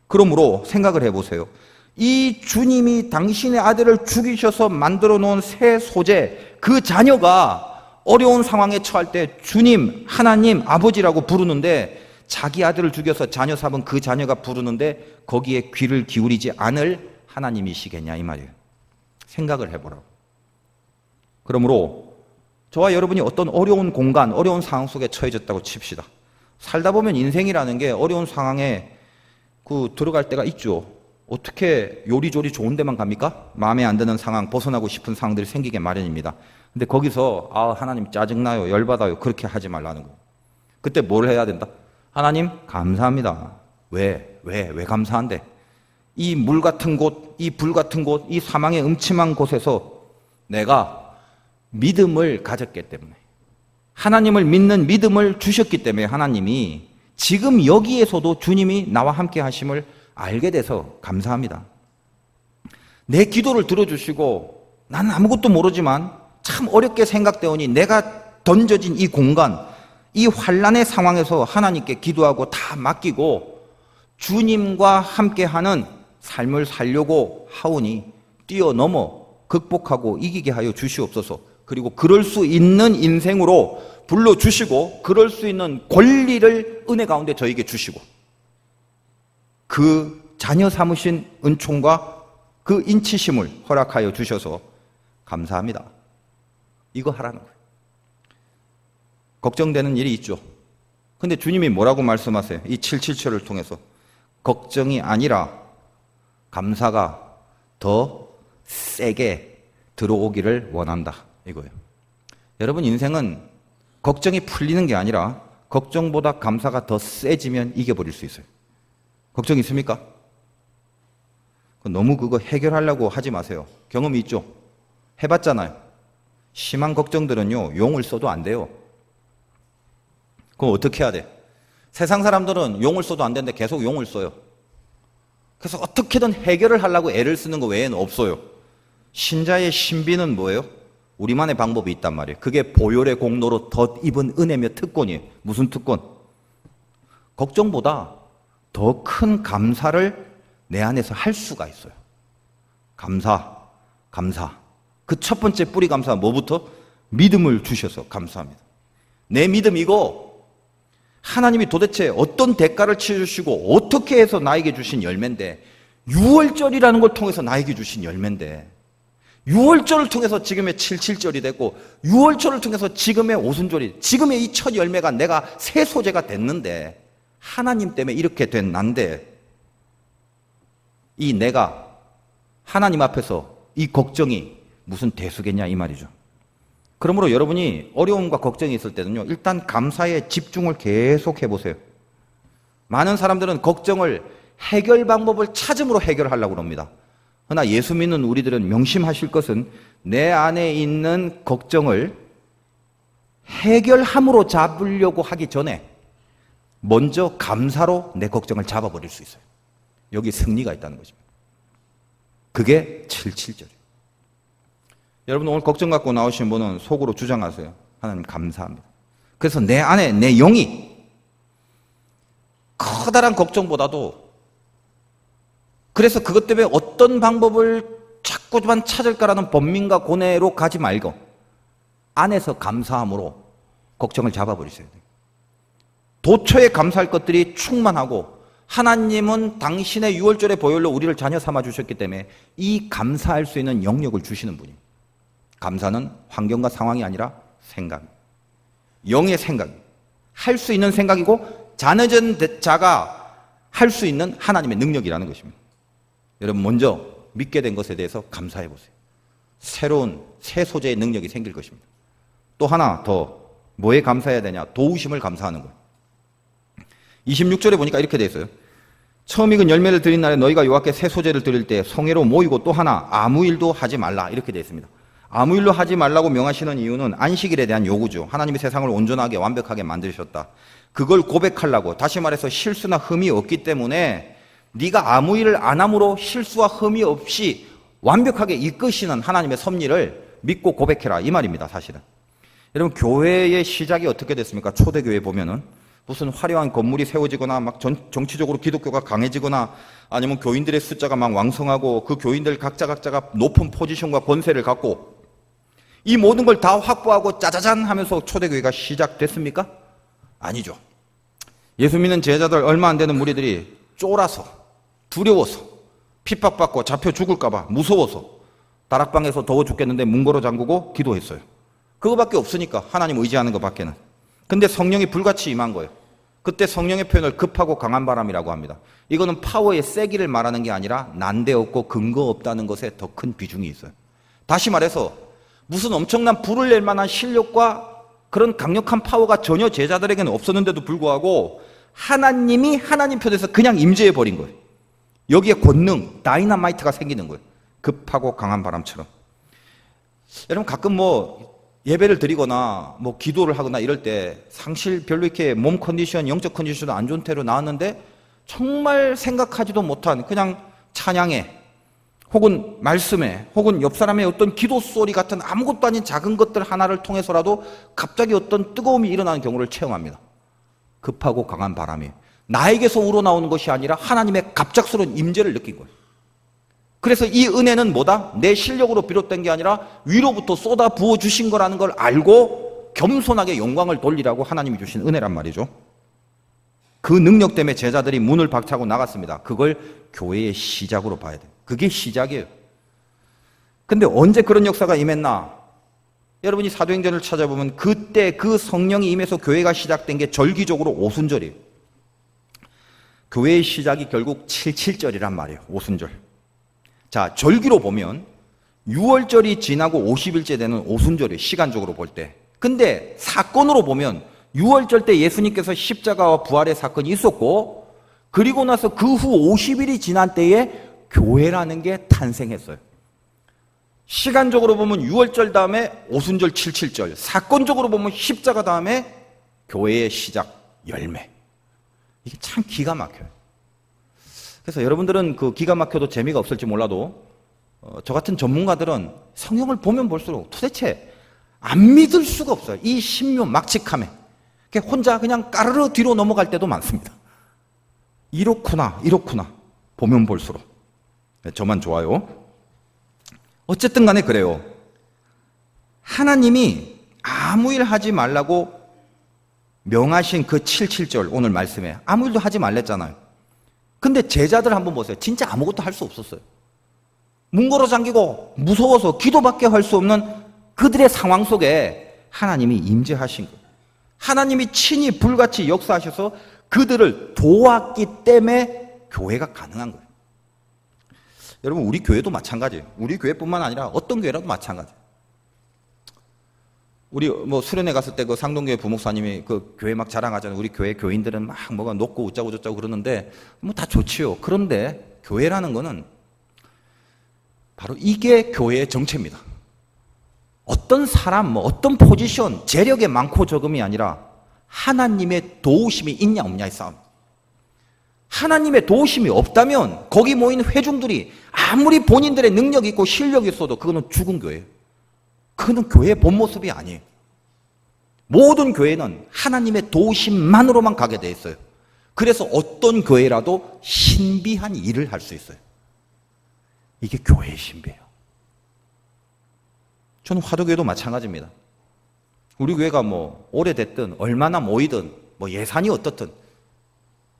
그러므로 생각을 해보세요. 이 주님이 당신의 아들을 죽이셔서 만들어 놓은 새 소재, 그 자녀가 어려운 상황에 처할 때 주님, 하나님, 아버지라고 부르는데 자기 아들을 죽여서 자녀 삼은 그 자녀가 부르는데 거기에 귀를 기울이지 않을 하나님이시겠냐 이 말이에요. 생각을 해보라고. 그러므로 저와 여러분이 어떤 어려운 공간, 어려운 상황 속에 처해졌다고 칩시다. 살다 보면 인생이라는 게 어려운 상황에 들어갈 때가 있죠. 어떻게 요리조리 좋은 데만 갑니까? 마음에 안 드는 상황, 벗어나고 싶은 상황들이 생기게 마련입니다. 근데 거기서 하나님 짜증나요, 열받아요, 그렇게 하지 말라는 거예요. 그때 뭘 해야 된다? 하나님 감사합니다. 왜 감사한데? 이 물 같은 곳, 이 불 같은 곳, 이 사망의 음침한 곳에서 내가 믿음을 가졌기 때문에, 하나님을 믿는 믿음을 주셨기 때문에 하나님이 지금 여기에서도 주님이 나와 함께 하심을 알게 돼서 감사합니다. 내 기도를 들어주시고 나는 아무것도 모르지만 참 어렵게 생각되오니 내가 던져진 이 공간, 이 환난의 상황에서 하나님께 기도하고 다 맡기고 주님과 함께하는 삶을 살려고 하오니 뛰어넘어 극복하고 이기게 하여 주시옵소서. 그리고 그럴 수 있는 인생으로 불러주시고 그럴 수 있는 권리를 은혜 가운데 저에게 주시고 그 자녀 삼으신 은총과 그 인치심을 허락하여 주셔서 감사합니다. 이거 하라는 거예요. 걱정되는 일이 있죠. 근데 주님이 뭐라고 말씀하세요? 이 777을 통해서 걱정이 아니라 감사가 더 세게 들어오기를 원한다, 이거예요. 여러분, 인생은 걱정이 풀리는 게 아니라 걱정보다 감사가 더 세지면 이겨버릴 수 있어요. 걱정 있습니까? 너무 그거 해결하려고 하지 마세요. 경험이 있죠? 해봤잖아요. 심한 걱정들은요, 용을 써도 안 돼요. 그럼 어떻게 해야 돼? 세상 사람들은 용을 써도 안 되는데 계속 용을 써요. 그래서 어떻게든 해결을 하려고 애를 쓰는 거 외에는 없어요. 신자의 신비는 뭐예요? 우리만의 방법이 있단 말이에요. 그게 보혈의 공로로 덧입은 은혜며 특권이에요. 무슨 특권? 걱정보다 더 큰 감사를 내 안에서 할 수가 있어요. 감사. 그 첫 번째 뿌리 감사 뭐부터? 믿음을 주셔서 감사합니다. 내 믿음 이거 하나님이 도대체 어떤 대가를 치르시고 어떻게 해서 나에게 주신 열매인데, 6월절이라는 걸 통해서 나에게 주신 열매인데, 6월절을 통해서 지금의 77절이 됐고 6월절을 통해서 지금의 오순절이, 지금의 이 첫 열매가 내가 새 소재가 됐는데, 하나님 때문에 이렇게 된 난데 이 내가 하나님 앞에서 이 걱정이 무슨 대수겠냐 이 말이죠. 그러므로 여러분이 어려움과 걱정이 있을 때는요, 일단 감사에 집중을 계속 해보세요. 많은 사람들은 걱정을 해결 방법을 찾음으로 해결하려고 합니다. 그러나 예수 믿는 우리들은 명심하실 것은 내 안에 있는 걱정을 해결함으로 잡으려고 하기 전에 먼저 감사로 내 걱정을 잡아버릴 수 있어요. 여기 승리가 있다는 것입니다. 그게 77절이에요. 여러분, 오늘 걱정 갖고 나오신 분은 속으로 주장하세요. 하나님 감사합니다. 그래서 내 안에 내 영이 커다란 걱정보다도, 그래서 그것 때문에 어떤 방법을 자꾸만 찾을까라는 번민과 고뇌로 가지 말고 안에서 감사함으로 걱정을 잡아버리셔야 돼요. 도처에 감사할 것들이 충만하고 하나님은 당신의 6월절의 보혈로 우리를 자녀 삼아 주셨기 때문에 이 감사할 수 있는 영역을 주시는 분이에요. 감사는 환경과 상황이 아니라 생각, 영의 생각, 할 수 있는 생각이고 자녀된 자가 할 수 있는 하나님의 능력이라는 것입니다. 여러분, 먼저 믿게 된 것에 대해서 감사해 보세요. 새로운 새 소재의 능력이 생길 것입니다. 또 하나 더 뭐에 감사해야 되냐? 도우심을 감사하는 거예요. 26절에 보니까 이렇게 돼 있어요. 처음 익은 열매를 드린 날에 너희가 여호와께 새 소재를 드릴 때 성회로 모이고 또 하나 아무 일도 하지 말라, 이렇게 돼 있습니다. 아무 일도 하지 말라고 명하시는 이유는 안식일에 대한 요구죠. 하나님이 세상을 온전하게 완벽하게 만드셨다. 그걸 고백하려고, 다시 말해서 실수나 흠이 없기 때문에 네가 아무 일을 안 함으로 실수와 흠이 없이 완벽하게 이끄시는 하나님의 섭리를 믿고 고백해라, 이 말입니다. 사실은 여러분, 교회의 시작이 어떻게 됐습니까? 초대교회 보면은 무슨 화려한 건물이 세워지거나 막 정치적으로 기독교가 강해지거나 아니면 교인들의 숫자가 막 왕성하고 그 교인들 각자가 높은 포지션과 권세를 갖고 이 모든 걸 다 확보하고 짜자잔 하면서 초대교회가 시작됐습니까? 아니죠. 예수 믿는 제자들 얼마 안 되는 무리들이 쫄아서, 두려워서, 핍박받고 잡혀 죽을까 봐 무서워서 다락방에서 더워 죽겠는데 문 걸어 잠그고 기도했어요. 그거밖에 없으니까, 하나님 의지하는 것밖에는. 근데 성령이 불같이 임한 거예요. 그때 성령의 표현을 급하고 강한 바람이라고 합니다. 이거는 파워의 세기를 말하는 게 아니라 난데없고 근거 없다는 것에 더 큰 비중이 있어요. 다시 말해서 무슨 엄청난 불을 낼 만한 실력과 그런 강력한 파워가 전혀 제자들에게는 없었는데도 불구하고 하나님이 하나님 편에서 그냥 임재해 버린 거예요. 여기에 권능, 다이나마이트가 생기는 거예요. 급하고 강한 바람처럼. 여러분 가끔 예배를 드리거나 기도를 하거나 이럴 때 상실 별로 이렇게 몸 컨디션, 영적 컨디션도 안 좋은 태로 나왔는데 정말 생각하지도 못한 그냥 찬양에 혹은 말씀에 혹은 옆 사람의 어떤 기도 소리 같은 아무것도 아닌 작은 것들 하나를 통해서라도 갑자기 어떤 뜨거움이 일어나는 경우를 체험합니다. 급하고 강한 바람이 나에게서 우러나오는 것이 아니라 하나님의 갑작스러운 임재를 느낀 거예요. 그래서 이 은혜는 뭐다? 내 실력으로 비롯된 게 아니라 위로부터 쏟아 부어 주신 거라는 걸 알고 겸손하게 영광을 돌리라고 하나님이 주신 은혜란 말이죠. 그 능력 때문에 제자들이 문을 박차고 나갔습니다. 그걸 교회의 시작으로 봐야 돼요. 그게 시작이에요. 근데 언제 그런 역사가 임했나? 여러분이 사도행전을 찾아보면 그때 그 성령이 임해서 교회가 시작된 게 절기적으로 오순절이에요. 교회의 시작이 결국 77절이란 말이에요. 오순절. 자, 절기로 보면 6월절이 지나고 50일째 되는 오순절이에요. 시간적으로 볼 때. 근데 사건으로 보면 6월절 때 예수님께서 십자가와 부활의 사건이 있었고 그리고 나서 그 후 50일이 지난 때에 교회라는 게 탄생했어요. 시간적으로 보면 6월절 다음에 오순절 77절, 사건적으로 보면 십자가 다음에 교회의 시작 열매. 이게 참 기가 막혀요. 그래서 여러분들은 그 기가 막혀도 재미가 없을지 몰라도 저 같은 전문가들은 성경을 보면 볼수록 도대체 안 믿을 수가 없어요. 이 신묘 막직함에 혼자 그냥 까르르 뒤로 넘어갈 때도 많습니다. 이렇구나 보면 볼수록. 저만 좋아요. 어쨌든 간에 그래요. 하나님이 아무 일 하지 말라고 명하신 그 77절 오늘 말씀에 아무 일도 하지 말랬잖아요. 근데 제자들 한번 보세요. 진짜 아무것도 할 수 없었어요. 문 걸어 잠기고 무서워서 기도밖에 할 수 없는 그들의 상황 속에 하나님이 임재하신 거예요. 하나님이 친히 불같이 역사하셔서 그들을 도왔기 때문에 교회가 가능한 거예요. 여러분 우리 교회도 마찬가지예요. 우리 교회뿐만 아니라 어떤 교회라도 마찬가지예요. 우리 수련회 갔을 때 그 상동교회 부목사님이 그 교회 막 자랑하잖아요. 우리 교회 교인들은 막 뭐가 높고 웃자고 저자고 그러는데 다 좋지요. 그런데 교회라는 거는 바로 이게 교회의 정체입니다. 어떤 사람, 어떤 포지션, 재력의 많고 적음이 아니라 하나님의 도우심이 있냐 없냐의 싸움. 하나님의 도우심이 없다면 거기 모인 회중들이 아무리 본인들의 능력이 있고 실력이 있어도 그거는 죽은 교회예요. 그거는 교회의 본 모습이 아니에요. 모든 교회는 하나님의 도우심만으로만 가게 돼 있어요. 그래서 어떤 교회라도 신비한 일을 할 수 있어요. 이게 교회의 신비예요. 저는 화도교회도 마찬가지입니다. 우리 교회가 오래됐든 얼마나 모이든 예산이 어떻든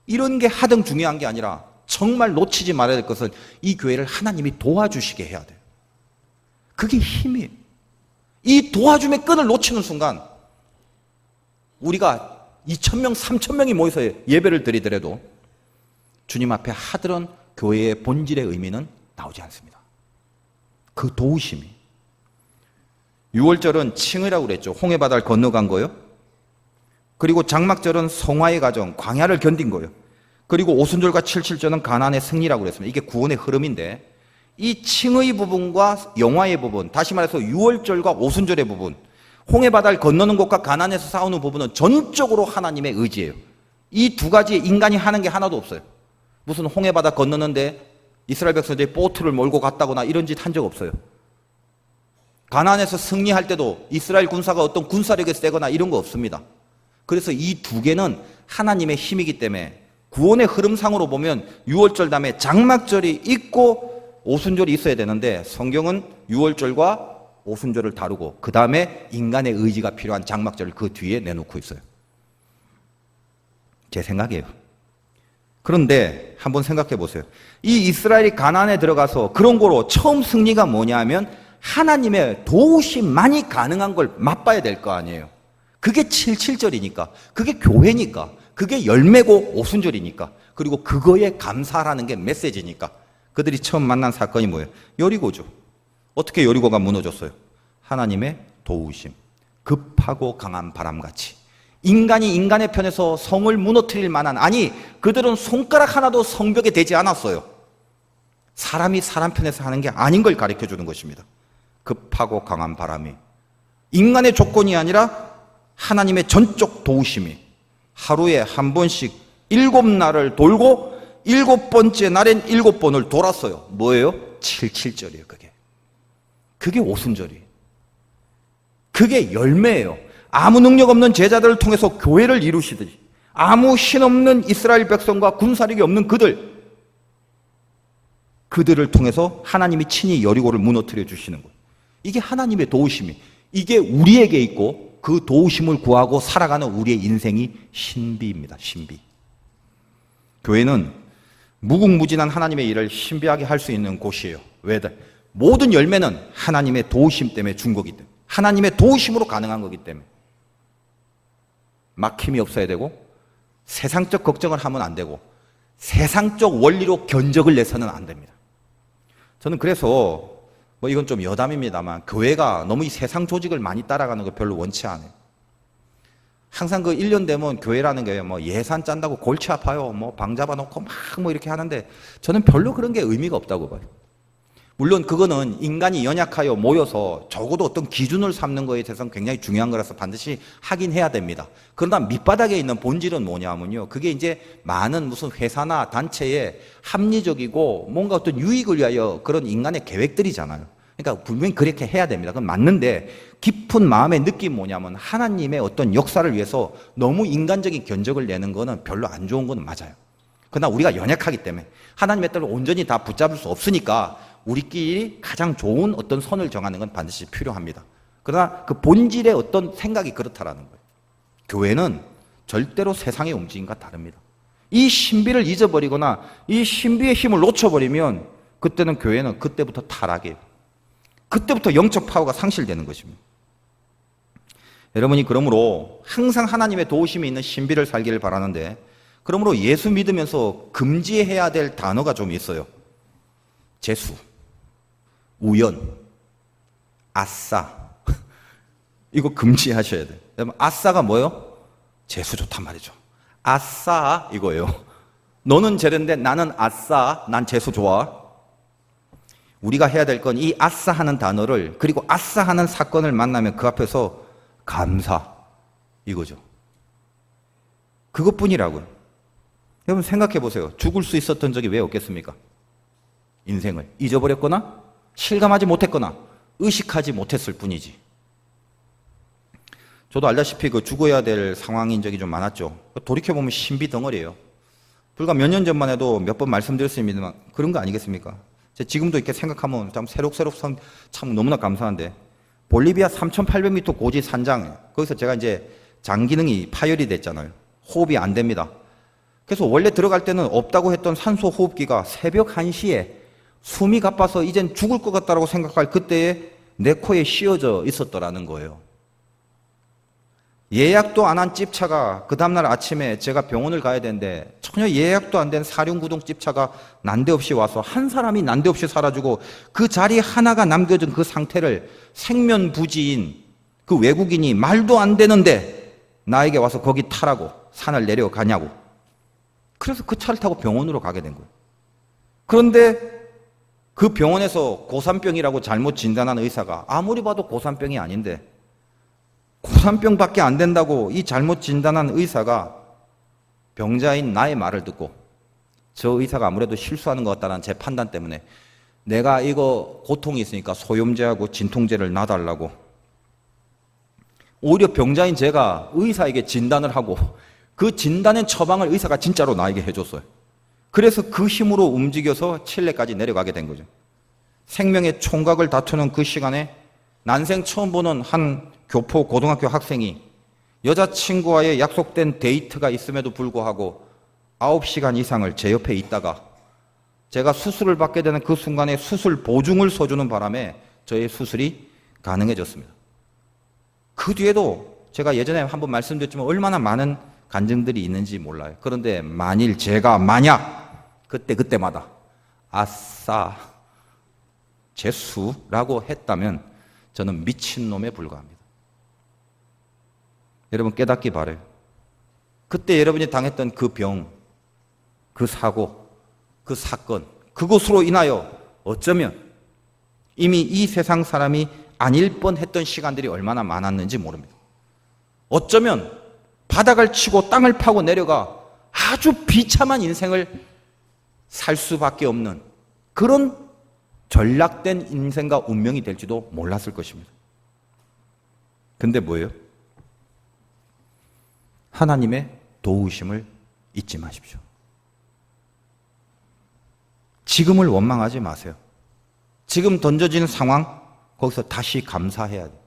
이런 게 하등 중요한 게 아니라 정말 놓치지 말아야 될 것은 이 교회를 하나님이 도와주시게 해야 돼요. 그게 힘이에요. 이 도와줌의 끈을 놓치는 순간 우리가 2,000명, 3,000명이 모여서 예배를 드리더라도 주님 앞에 하들은 교회의 본질의 의미는 나오지 않습니다. 그 도우심이. 6월절은 칭의라고 그랬죠. 홍해바다를 건너간 거예요. 그리고 장막절은 성화의 과정, 광야를 견딘 거예요. 그리고 오순절과 77절은 가나안의 승리라고 그랬습니다. 이게 구원의 흐름인데 이 칭의 부분과 영화의 부분, 다시 말해서 6월절과 오순절의 부분, 홍해바다를 건너는 것과 가나안에서 싸우는 부분은 전적으로 하나님의 의지예요. 이 두 가지 인간이 하는 게 하나도 없어요. 무슨 홍해바다 건너는데 이스라엘 백성들이 보트를 몰고 갔다거나 이런 짓 한 적 없어요. 가나안에서 승리할 때도 이스라엘 군사가 어떤 군사력이 세거나 이런 거 없습니다. 그래서 이 두 개는 하나님의 힘이기 때문에 구원의 흐름상으로 보면 6월절 다음에 장막절이 있고 오순절이 있어야 되는데 성경은 6월절과 오순절을 다루고 그 다음에 인간의 의지가 필요한 장막절을 그 뒤에 내놓고 있어요. 제 생각이에요. 그런데 한번 생각해 보세요. 이 이스라엘이 가나안에 들어가서 그런 거로 처음 승리가 뭐냐 하면 하나님의 도우심만이 가능한 걸 맛봐야 될 거 아니에요. 그게 77절이니까, 그게 교회니까, 그게 열매고 오순절이니까, 그리고 그거에 감사하라는 게 메시지니까. 그들이 처음 만난 사건이 뭐예요? 여리고죠. 어떻게 여리고가 무너졌어요? 하나님의 도우심. 급하고 강한 바람같이. 인간이 인간의 편에서 성을 무너뜨릴 만한, 아니 그들은 손가락 하나도 성벽에 대지 않았어요. 사람이 사람 편에서 하는 게 아닌 걸 가르쳐 주는 것입니다. 급하고 강한 바람이 인간의 조건이 아니라 하나님의 전적 도우심이 하루에 한 번씩 7날을 돌고 7번째 날엔 7번을 돌았어요. 뭐예요? 77절이에요. 그게 오순절이에요. 그게 열매예요. 아무 능력 없는 제자들을 통해서 교회를 이루시듯이, 아무 신 없는 이스라엘 백성과 군사력이 없는 그들을 통해서 하나님이 친히 여리고를 무너뜨려 주시는 거예요. 이게 하나님의 도우심이, 이게 우리에게 있고 그 도우심을 구하고 살아가는 우리의 인생이 신비입니다. 신비. 교회는 무궁무진한 하나님의 일을 신비하게 할 수 있는 곳이에요. 왜들? 모든 열매는 하나님의 도우심 때문에 준 거기 때문에, 하나님의 도우심으로 가능한 거기 때문에. 막힘이 없어야 되고, 세상적 걱정을 하면 안 되고, 세상적 원리로 견적을 내서는 안 됩니다. 저는 그래서 이건 좀 여담입니다만, 교회가 너무 이 세상 조직을 많이 따라가는 거 별로 원치 않아요. 항상 1년 되면 교회라는 게 예산 짠다고 골치 아파요. 방 잡아놓고 막 이렇게 하는데, 저는 별로 그런 게 의미가 없다고 봐요. 물론 그거는 인간이 연약하여 모여서 적어도 어떤 기준을 삼는 거에 대해서는 굉장히 중요한 거라서 반드시 하긴 해야 됩니다. 그러나 밑바닥에 있는 본질은 뭐냐면요, 그게 이제 많은 무슨 회사나 단체의 합리적이고 뭔가 어떤 유익을 위하여 그런 인간의 계획들이잖아요. 그러니까 분명히 그렇게 해야 됩니다. 그건 맞는데, 깊은 마음의 느낌이 뭐냐면 하나님의 어떤 역사를 위해서 너무 인간적인 견적을 내는 거는 별로 안 좋은 건 맞아요. 그러나 우리가 연약하기 때문에 하나님의 뜻을 온전히 다 붙잡을 수 없으니까 우리끼리 가장 좋은 어떤 선을 정하는 건 반드시 필요합니다. 그러나 그 본질의 어떤 생각이 그렇다라는 거예요. 교회는 절대로 세상의 움직임과 다릅니다. 이 신비를 잊어버리거나 이 신비의 힘을 놓쳐버리면 그때는 교회는 그때부터 타락이에요. 그때부터 영적 파워가 상실되는 것입니다. 여러분이 그러므로 항상 하나님의 도우심이 있는 신비를 살기를 바라는데, 그러므로 예수 믿으면서 금지해야 될 단어가 좀 있어요. 재수, 우연, 아싸. 이거 금지하셔야 돼요. 여러분, 아싸가 뭐예요? 재수 좋단 말이죠. 아싸 이거예요. 너는 재는데 나는 아싸, 난 재수 좋아. 우리가 해야 될 건 이 아싸 하는 단어를, 그리고 아싸 하는 사건을 만나면 그 앞에서 감사, 이거죠. 그것뿐이라고요. 여러분 생각해 보세요. 죽을 수 있었던 적이 왜 없겠습니까? 인생을 잊어버렸거나 실감하지 못했거나 의식하지 못했을 뿐이지. 저도 알다시피 죽어야 될 상황인 적이 좀 많았죠. 돌이켜보면 신비 덩어리예요. 불과 몇 년 전만 해도 몇 번 말씀드렸습니다만 그런 거 아니겠습니까? 지금도 이렇게 생각하면 참 새록새록 참 너무나 감사한데, 볼리비아 3,800m 고지 산장, 거기서 제가 이제 장기능이 파열이 됐잖아요. 호흡이 안 됩니다. 그래서 원래 들어갈 때는 없다고 했던 산소 호흡기가 새벽 1시에 숨이 가빠서 이젠 죽을 것 같다고 생각할 그때에 내 코에 씌워져 있었더라는 거예요. 예약도 안 한 찝차가 그 다음날 아침에 제가 병원을 가야 되는데 전혀 예약도 안 된 사륜구동 찝차가 난데없이 와서 한 사람이 난데없이 사라지고 그 자리 하나가 남겨진 그 상태를 생면부지인 그 외국인이 말도 안 되는데 나에게 와서 거기 타라고, 산을 내려가냐고. 그래서 그 차를 타고 병원으로 가게 된 거예요. 그런데 그 병원에서 고산병이라고 잘못 진단한 의사가 아무리 봐도 고산병이 아닌데, 고산병밖에 안 된다고 이 잘못 진단한 의사가 병자인 나의 말을 듣고, 저 의사가 아무래도 실수하는 것 같다는 제 판단 때문에 내가 이거 고통이 있으니까 소염제하고 진통제를 놔달라고, 오히려 병자인 제가 의사에게 진단을 하고 그 진단의 처방을 의사가 진짜로 나에게 해줬어요. 그래서 그 힘으로 움직여서 칠레까지 내려가게 된 거죠. 생명의 총각을 다투는 그 시간에 난생 처음 보는 한 교포 고등학교 학생이 여자친구와의 약속된 데이트가 있음에도 불구하고 9시간 이상을 제 옆에 있다가 제가 수술을 받게 되는 그 순간에 수술 보증을 서주는 바람에 저의 수술이 가능해졌습니다. 그 뒤에도 제가 예전에 한번 말씀드렸지만 얼마나 많은 간증들이 있는지 몰라요. 그런데 만일 제가 만약 그때마다 아싸 재수라고 했다면 저는 미친놈에 불과합니다. 여러분 깨닫기 바라요. 그때 여러분이 당했던 그 병, 그 사고, 그 사건, 그것으로 인하여 어쩌면 이미 이 세상 사람이 아닐 뻔했던 시간들이 얼마나 많았는지 모릅니다. 어쩌면 바닥을 치고 땅을 파고 내려가 아주 비참한 인생을 살 수밖에 없는 그런 전락된 인생과 운명이 될지도 몰랐을 것입니다. 근데 뭐예요? 하나님의 도우심을 잊지 마십시오. 지금을 원망하지 마세요. 지금 던져진 상황, 거기서 다시 감사해야 돼요.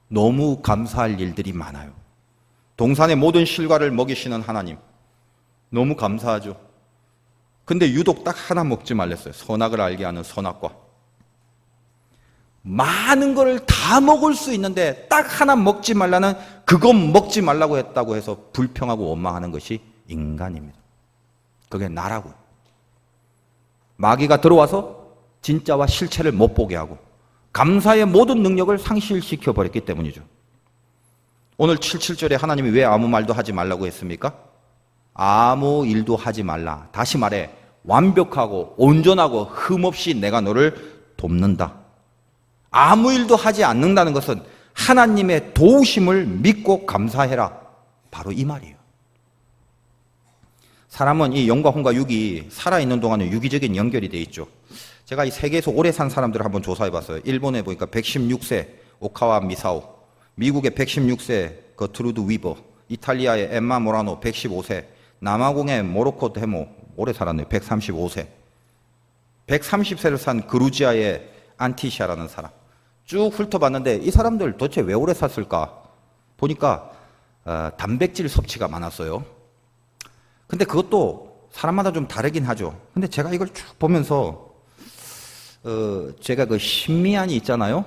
너무 감사할 일들이 많아요. 동산의 모든 실과를 먹이시는 하나님, 너무 감사하죠. 근데 유독 딱 하나 먹지 말랬어요. 선악을 알게 하는 선악과. 많은 걸 다 먹을 수 있는데 딱 하나 먹지 말라는 그건 먹지 말라고 했다고 해서 불평하고 원망하는 것이 인간입니다. 그게 나라고요. 마귀가 들어와서 진짜와 실체를 못 보게 하고 감사의 모든 능력을 상실시켜 버렸기 때문이죠. 오늘 77절에 하나님이 왜 아무 말도 하지 말라고 했습니까? 아무 일도 하지 말라. 다시 말해 완벽하고 온전하고 흠없이 내가 너를 돕는다. 아무 일도 하지 않는다는 것은 하나님의 도우심을 믿고 감사해라. 바로 이 말이에요. 사람은 이 영과 혼과 육이 살아있는 동안에 유기적인 연결이 되어 있죠. 제가 이 세계에서 오래 산 사람들을 한번 조사해 봤어요. 일본에 보니까 116세 오카와 미사오, 미국의 116세 거트루드 위버, 이탈리아의 엠마 모라노 115세, 남아공의 모로코 데모 오래 살았네요. 135세. 130세를 산 그루지아의 안티샤라는 사람. 쭉 훑어봤는데 이 사람들 도대체 왜 오래 샀을까? 보니까 단백질 섭취가 많았어요. 근데 그것도 사람마다 좀 다르긴 하죠. 근데 제가 이걸 쭉 보면서 제가 그 신미안이 있잖아요.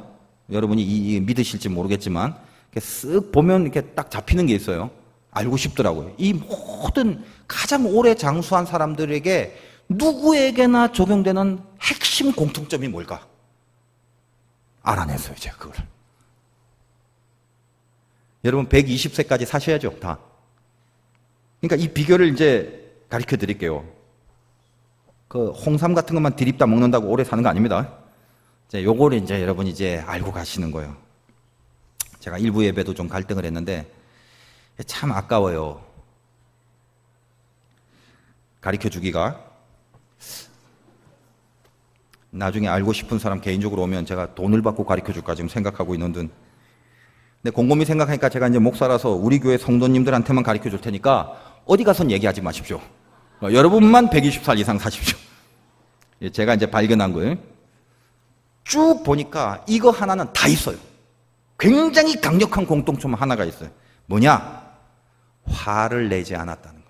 여러분이 믿으실지 모르겠지만 쓱 보면 이렇게 딱 잡히는 게 있어요. 알고 싶더라고요. 이 모든 가장 오래 장수한 사람들에게 누구에게나 적용되는 핵심 공통점이 뭘까? 알아냈어요, 제가 그걸. 여러분 120세까지 사셔야죠, 다. 그러니까 이 비결을 이제 가르쳐 드릴게요. 그 홍삼 같은 것만 들이다 먹는다고 오래 사는 거 아닙니다. 이제 요거를 이제 여러분이 이제 알고 가시는 거예요. 제가 일부 예배도 좀 갈등을 했는데 참 아까워요. 가르쳐 주기가. 나중에 알고 싶은 사람 개인적으로 오면 제가 돈을 받고 가르쳐 줄까 지금 생각하고 있는데, 근데 곰곰이 생각하니까 제가 이제 목사라서 우리 교회 성도님들한테만 가르쳐 줄 테니까 어디 가선 얘기하지 마십시오. 여러분만 120살 이상 사십시오. 제가 이제 발견한 거예요. 쭉 보니까 이거 하나는 다 있어요. 굉장히 강력한 공통점 하나가 있어요. 뭐냐? 화를 내지 않았다는 거예요.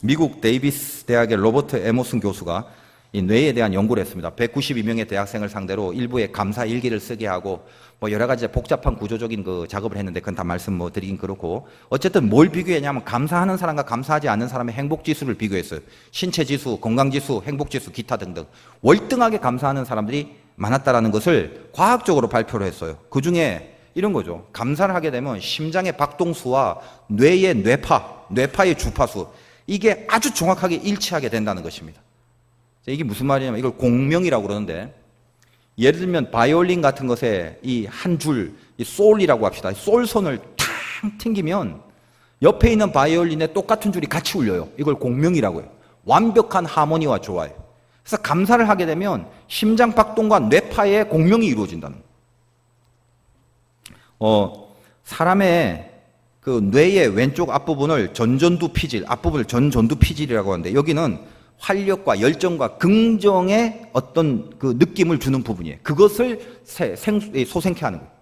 미국 데이비스 대학의 로버트 에머슨 교수가 이 뇌에 대한 연구를 했습니다. 192명의 대학생을 상대로 일부의 감사 일기를 쓰게 하고 뭐 여러 가지 복잡한 구조적인 그 작업을 했는데 그건 다 말씀 뭐 드리긴 그렇고, 어쨌든 뭘 비교했냐면 감사하는 사람과 감사하지 않는 사람의 행복 지수를 비교했어요. 신체 지수, 건강 지수, 행복 지수, 기타 등등. 월등하게 감사하는 사람들이 많았다라는 것을 과학적으로 발표를 했어요. 그 중에 이런 거죠. 감사를 하게 되면 심장의 박동수와 뇌의 뇌파의 주파수, 이게 아주 정확하게 일치하게 된다는 것입니다. 이게 무슨 말이냐면 이걸 공명이라고 그러는데, 예를 들면 바이올린 같은 것에 이 한 줄, 이 솔이라고 합시다. 솔선을 탕 튕기면 옆에 있는 바이올린에 똑같은 줄이 같이 울려요. 이걸 공명이라고 해요. 완벽한 하모니와 조화예요. 그래서 감사를 하게 되면 심장 박동과 뇌파의 공명이 이루어진다는 거예요. 사람의 그 뇌의 왼쪽 앞부분을 전전두 피질, 앞부분을 전전두 피질이라고 하는데, 여기는 활력과 열정과 긍정의 어떤 그 느낌을 주는 부분이에요. 그것을 소생케 하는 거예요.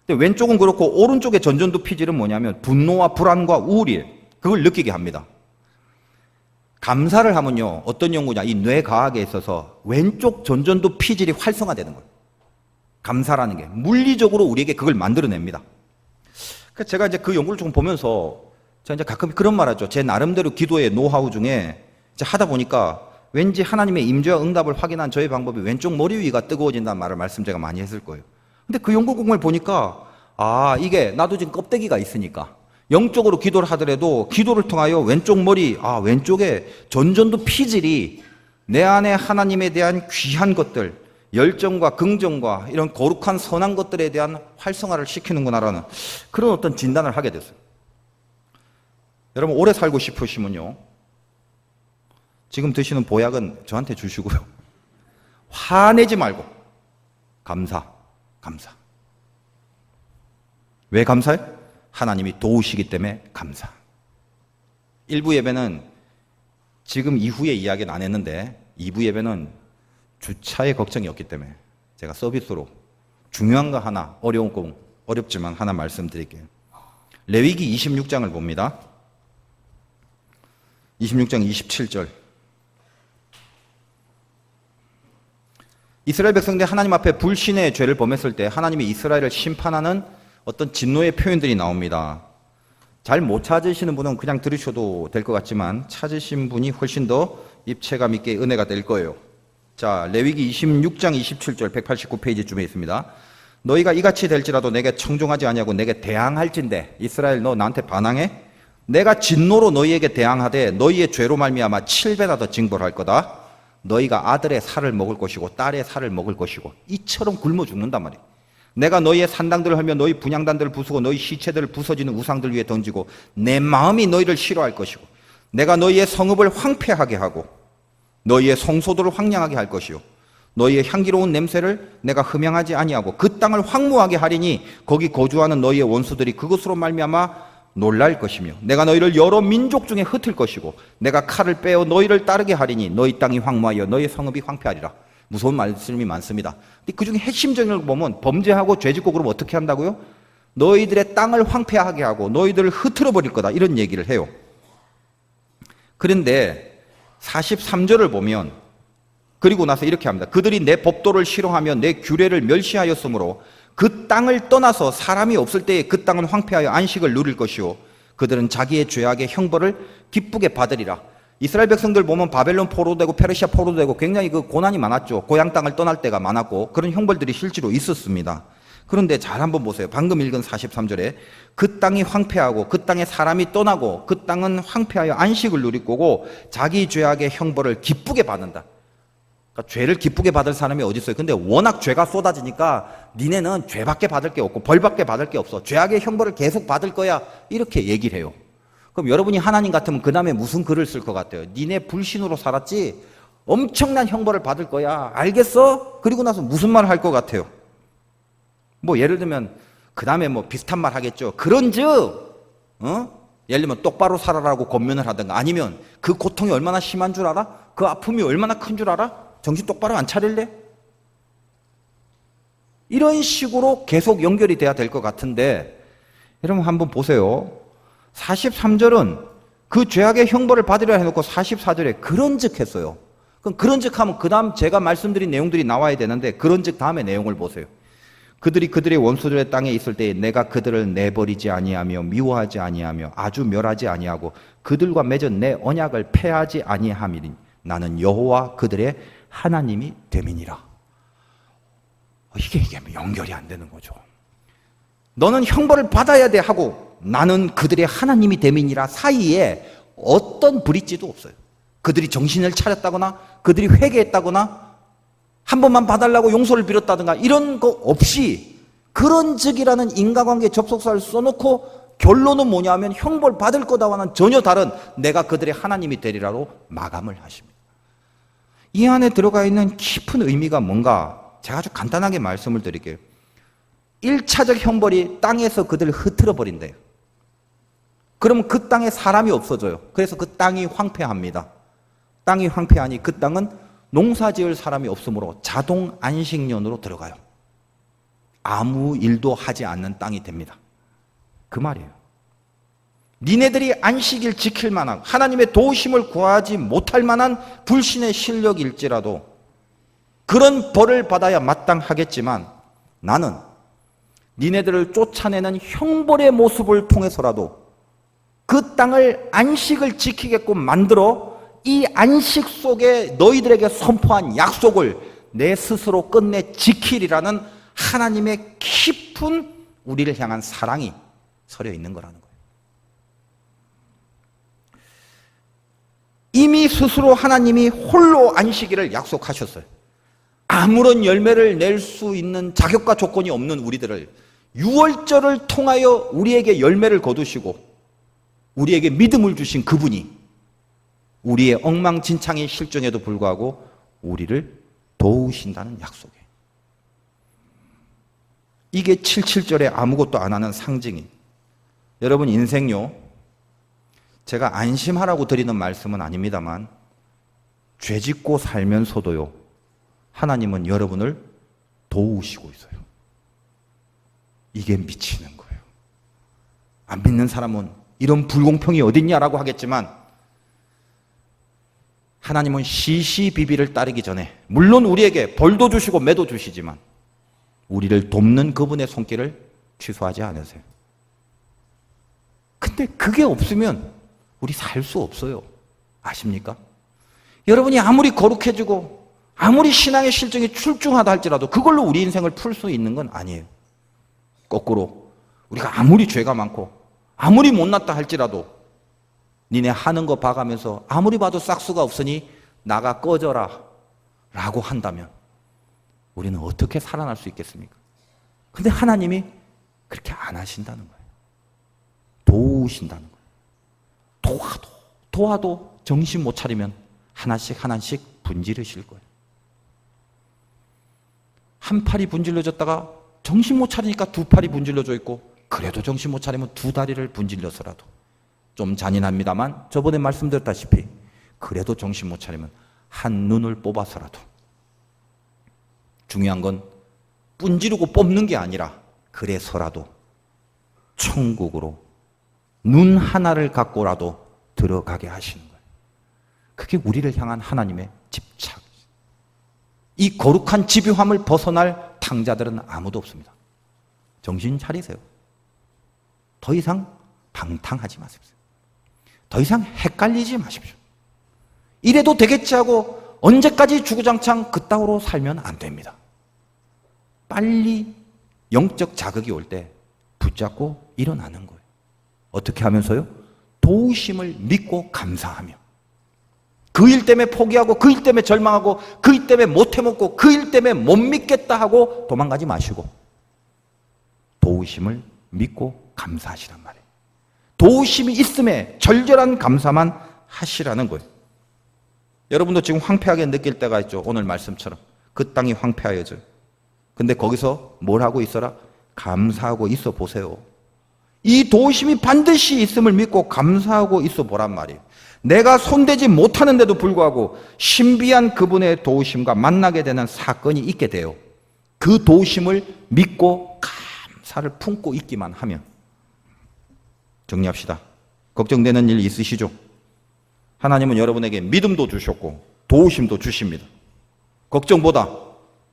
근데 왼쪽은 그렇고 오른쪽의 전전두 피질은 뭐냐면 분노와 불안과 우울이에요. 그걸 느끼게 합니다. 감사를 하면요, 어떤 연구냐, 이 뇌과학에 있어서 왼쪽 전전두 피질이 활성화되는 거예요. 감사라는 게 물리적으로 우리에게 그걸 만들어냅니다. 그래서 제가 이제 그 연구를 조금 보면서 제가 이제 가끔 그런 말 하죠. 제 나름대로 기도의 노하우 중에 이제 하다 보니까 왠지 하나님의 임재와 응답을 확인한 저의 방법이 왼쪽 머리 위가 뜨거워진다는 말을 말씀 제가 많이 했을 거예요. 근데 그 연구 공부를 보니까 이게 나도 지금 껍데기가 있으니까 영적으로 기도를 하더라도 기도를 통하여 왼쪽 머리, 왼쪽에 전전두 피질이 내 안에 하나님에 대한 귀한 것들, 열정과 긍정과 이런 거룩한 선한 것들에 대한 활성화를 시키는구나라는 그런 어떤 진단을 하게 됐어요. 여러분 오래 살고 싶으시면요, 지금 드시는 보약은 저한테 주시고요, 화내지 말고 감사. 왜 감사해? 하나님이 도우시기 때문에 감사. 일부 예배는 지금 이후의 이야기는 안 했는데 2부 예배는 주차의 걱정이 없기 때문에 제가 서비스로 중요한 거 하나, 어렵지만 하나 말씀드릴게요. 레위기 26장을 봅니다. 26장 27절. 이스라엘 백성들이 하나님 앞에 불신의 죄를 범했을 때 하나님이 이스라엘을 심판하는 어떤 진노의 표현들이 나옵니다. 잘 못 찾으시는 분은 그냥 들으셔도 될 것 같지만 찾으신 분이 훨씬 더 입체감 있게 은혜가 될 거예요. 자, 레위기 26장 27절 189페이지쯤에 있습니다. 너희가 이같이 될지라도 내게 청종하지 아니하고 내게 대항할진대. 이스라엘 너 나한테 반항해? 내가 진노로 너희에게 대항하되 너희의 죄로 말미암아 7배나 더 징벌할 거다. 너희가 아들의 살을 먹을 것이고 딸의 살을 먹을 것이고 이처럼 굶어 죽는단 말이에요. 내가 너희의 산당들을 헐며 너희 분향단들을 부수고 너희 시체들을 부서지는 우상들 위에 던지고 내 마음이 너희를 싫어할 것이고 내가 너희의 성읍을 황폐하게 하고 너희의 성소들을 황량하게 할 것이요 너희의 향기로운 냄새를 내가 흠양하지 아니하고 그 땅을 황무하게 하리니 거기 거주하는 너희의 원수들이 그것으로 말미암아 놀랄 것이며 내가 너희를 여러 민족 중에 흩을 것이고 내가 칼을 빼어 너희를 따르게 하리니 너희 땅이 황무하여 너희의 성읍이 황폐하리라. 무서운 말씀이 많습니다. 근데 그중에 핵심적인 걸 보면 범죄하고 죄짓고 그러면 어떻게 한다고요? 너희들의 땅을 황폐하게 하고 너희들을 흩어져 버릴 거다 이런 얘기를 해요. 그런데 43절을 보면 그리고 나서 이렇게 합니다. 그들이 내 법도를 싫어하며 내 규례를 멸시하였으므로 그 땅을 떠나서 사람이 없을 때에 그 땅은 황폐하여 안식을 누릴 것이요 그들은 자기의 죄악의 형벌을 기쁘게 받으리라. 이스라엘 백성들 보면 바벨론 포로되고 페르시아 포로되고 굉장히 그 고난이 많았죠. 고향 땅을 떠날 때가 많았고 그런 형벌들이 실제로 있었습니다. 그런데 잘 한번 보세요. 방금 읽은 43절에 그 땅이 황폐하고 그 땅에 사람이 떠나고 그 땅은 황폐하여 안식을 누릴 거고 자기 죄악의 형벌을 기쁘게 받는다. 그러니까 죄를 기쁘게 받을 사람이 어디 있어요? 근데 워낙 죄가 쏟아지니까 니네는 죄밖에 받을 게 없고 벌밖에 받을 게 없어. 죄악의 형벌을 계속 받을 거야. 이렇게 얘기를 해요. 그럼 여러분이 하나님 같으면 그 다음에 무슨 글을 쓸 것 같아요? 니네 불신으로 살았지? 엄청난 형벌을 받을 거야. 알겠어? 그리고 나서 무슨 말을 할 것 같아요? 뭐 예를 들면 그 다음에 뭐 비슷한 말 하겠죠. 그런즉 예를 들면 똑바로 살아라고 권면을 하든가 아니면 그 고통이 얼마나 심한 줄 알아? 그 아픔이 얼마나 큰 줄 알아? 정신 똑바로 안 차릴래? 이런 식으로 계속 연결이 돼야 될 것 같은데 여러분 한번 보세요. 43절은 그 죄악의 형벌을 받으려 해놓고 44절에 그런즉 했어요. 그럼 그런즉 하면 그 다음 제가 말씀드린 내용들이 나와야 되는데 그런즉 다음에 내용을 보세요. 그들이 그들의 원수들의 땅에 있을 때에 내가 그들을 내버리지 아니하며 미워하지 아니하며 아주 멸하지 아니하고 그들과 맺은 내 언약을 폐하지 아니함이니 나는 여호와 그들의 하나님이 됨이니라. 이게 연결이 안 되는 거죠. 너는 형벌을 받아야 돼 하고 나는 그들의 하나님이 됨이니라 사이에 어떤 브릿지도 없어요. 그들이 정신을 차렸다거나 그들이 회개했다거나 한 번만 봐달라고 용서를 빌었다든가 이런 거 없이 그런즉이라는 인과관계 접속사를 써놓고 결론은 뭐냐면 형벌 받을 거다와는 전혀 다른 내가 그들의 하나님이 되리라로 마감을 하십니다. 이 안에 들어가 있는 깊은 의미가 뭔가 제가 아주 간단하게 말씀을 드릴게요. 1차적 형벌이 땅에서 그들을 흩어져 버린대요. 그러면 그 땅에 사람이 없어져요. 그래서 그 땅이 황폐합니다. 땅이 황폐하니 그 땅은 농사 지을 사람이 없으므로 자동 안식년으로 들어가요. 아무 일도 하지 않는 땅이 됩니다. 그 말이에요. 니네들이 안식일 지킬 만한 하나님의 도우심을 구하지 못할 만한 불신의 실력일지라도 그런 벌을 받아야 마땅하겠지만 나는 니네들을 쫓아내는 형벌의 모습을 통해서라도 그 땅을 안식을 지키게끔 만들어 이 안식 속에 너희들에게 선포한 약속을 내 스스로 끝내 지키리라는 하나님의 깊은 우리를 향한 사랑이 서려 있는 거라는 거예요. 이미 스스로 하나님이 홀로 안식일을 약속하셨어요. 아무런 열매를 낼 수 있는 자격과 조건이 없는 우리들을 유월절을 통하여 우리에게 열매를 거두시고 우리에게 믿음을 주신 그분이 우리의 엉망진창의 실정에도 불구하고 우리를 도우신다는 약속이에요. 이게 77절에 아무것도 안 하는 상징이. 여러분 인생요, 제가 안심하라고 드리는 말씀은 아닙니다만 죄 짓고 살면서도요 하나님은 여러분을 도우시고 있어요. 이게 미치는 거예요. 안 믿는 사람은 이런 불공평이 어딨냐라고 하겠지만 하나님은 시시비비를 따르기 전에 물론 우리에게 벌도 주시고 매도 주시지만 우리를 돕는 그분의 손길을 취소하지 않으세요. 근데 그게 없으면 우리 살 수 없어요. 아십니까? 여러분이 아무리 거룩해지고 아무리 신앙의 실정이 출중하다 할지라도 그걸로 우리 인생을 풀 수 있는 건 아니에요. 거꾸로 우리가 아무리 죄가 많고 아무리 못났다 할지라도 니네 하는 거 봐가면서 아무리 봐도 싹수가 없으니 나가 꺼져라 라고 한다면 우리는 어떻게 살아날 수 있겠습니까? 근데 하나님이 그렇게 안 하신다는 거예요. 도우신다는 거예요. 도와도 정신 못 차리면 하나씩 분지르실 거예요. 한 팔이 분질러졌다가 정신 못 차리니까 두 팔이 분질러져 있고 그래도 정신 못 차리면 두 다리를 분질러서라도 좀 잔인합니다만 저번에 말씀드렸다시피 그래도 정신 못 차리면 한 눈을 뽑아서라도 중요한 건 분지르고 뽑는 게 아니라 그래서라도 천국으로 눈 하나를 갖고라도 들어가게 하시는 거예요. 그게 우리를 향한 하나님의 집착. 이 거룩한 집요함을 벗어날 탕자들은 아무도 없습니다. 정신 차리세요. 더 이상 방탕하지 마십시오. 더 이상 헷갈리지 마십시오. 이래도 되겠지 하고 언제까지 주구장창 그따구로 살면 안 됩니다. 빨리 영적 자극이 올 때 붙잡고 일어나는 거예요. 어떻게 하면서요? 도우심을 믿고 감사하며 그 일 때문에 포기하고 그 일 때문에 절망하고 그 일 때문에 못 해먹고 그 일 때문에 못 믿겠다 하고 도망가지 마시고 도우심을 믿고 감사하시란 말이에요. 도우심이 있음에 절절한 감사만 하시라는 거예요. 여러분도 지금 황폐하게 느낄 때가 있죠. 오늘 말씀처럼 그 땅이 황폐하여져요. 근데 거기서 뭘 하고 있어라? 감사하고 있어 보세요. 이 도우심이 반드시 있음을 믿고 감사하고 있어 보란 말이에요. 내가 손대지 못하는데도 불구하고 신비한 그분의 도우심과 만나게 되는 사건이 있게 돼요. 그 도우심을 믿고 감사를 품고 있기만 하면. 정리합시다. 걱정되는 일 있으시죠? 하나님은 여러분에게 믿음도 주셨고 도우심도 주십니다. 걱정보다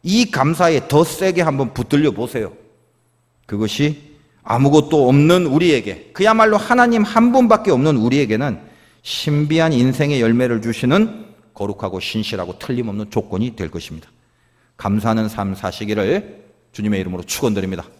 이 감사에 더 세게 한번 붙들려 보세요. 그것이 아무것도 없는 우리에게, 그야말로 하나님 한 분밖에 없는 우리에게는 신비한 인생의 열매를 주시는 거룩하고 신실하고 틀림없는 조건이 될 것입니다. 감사하는 삶 사시기를 주님의 이름으로 축원드립니다.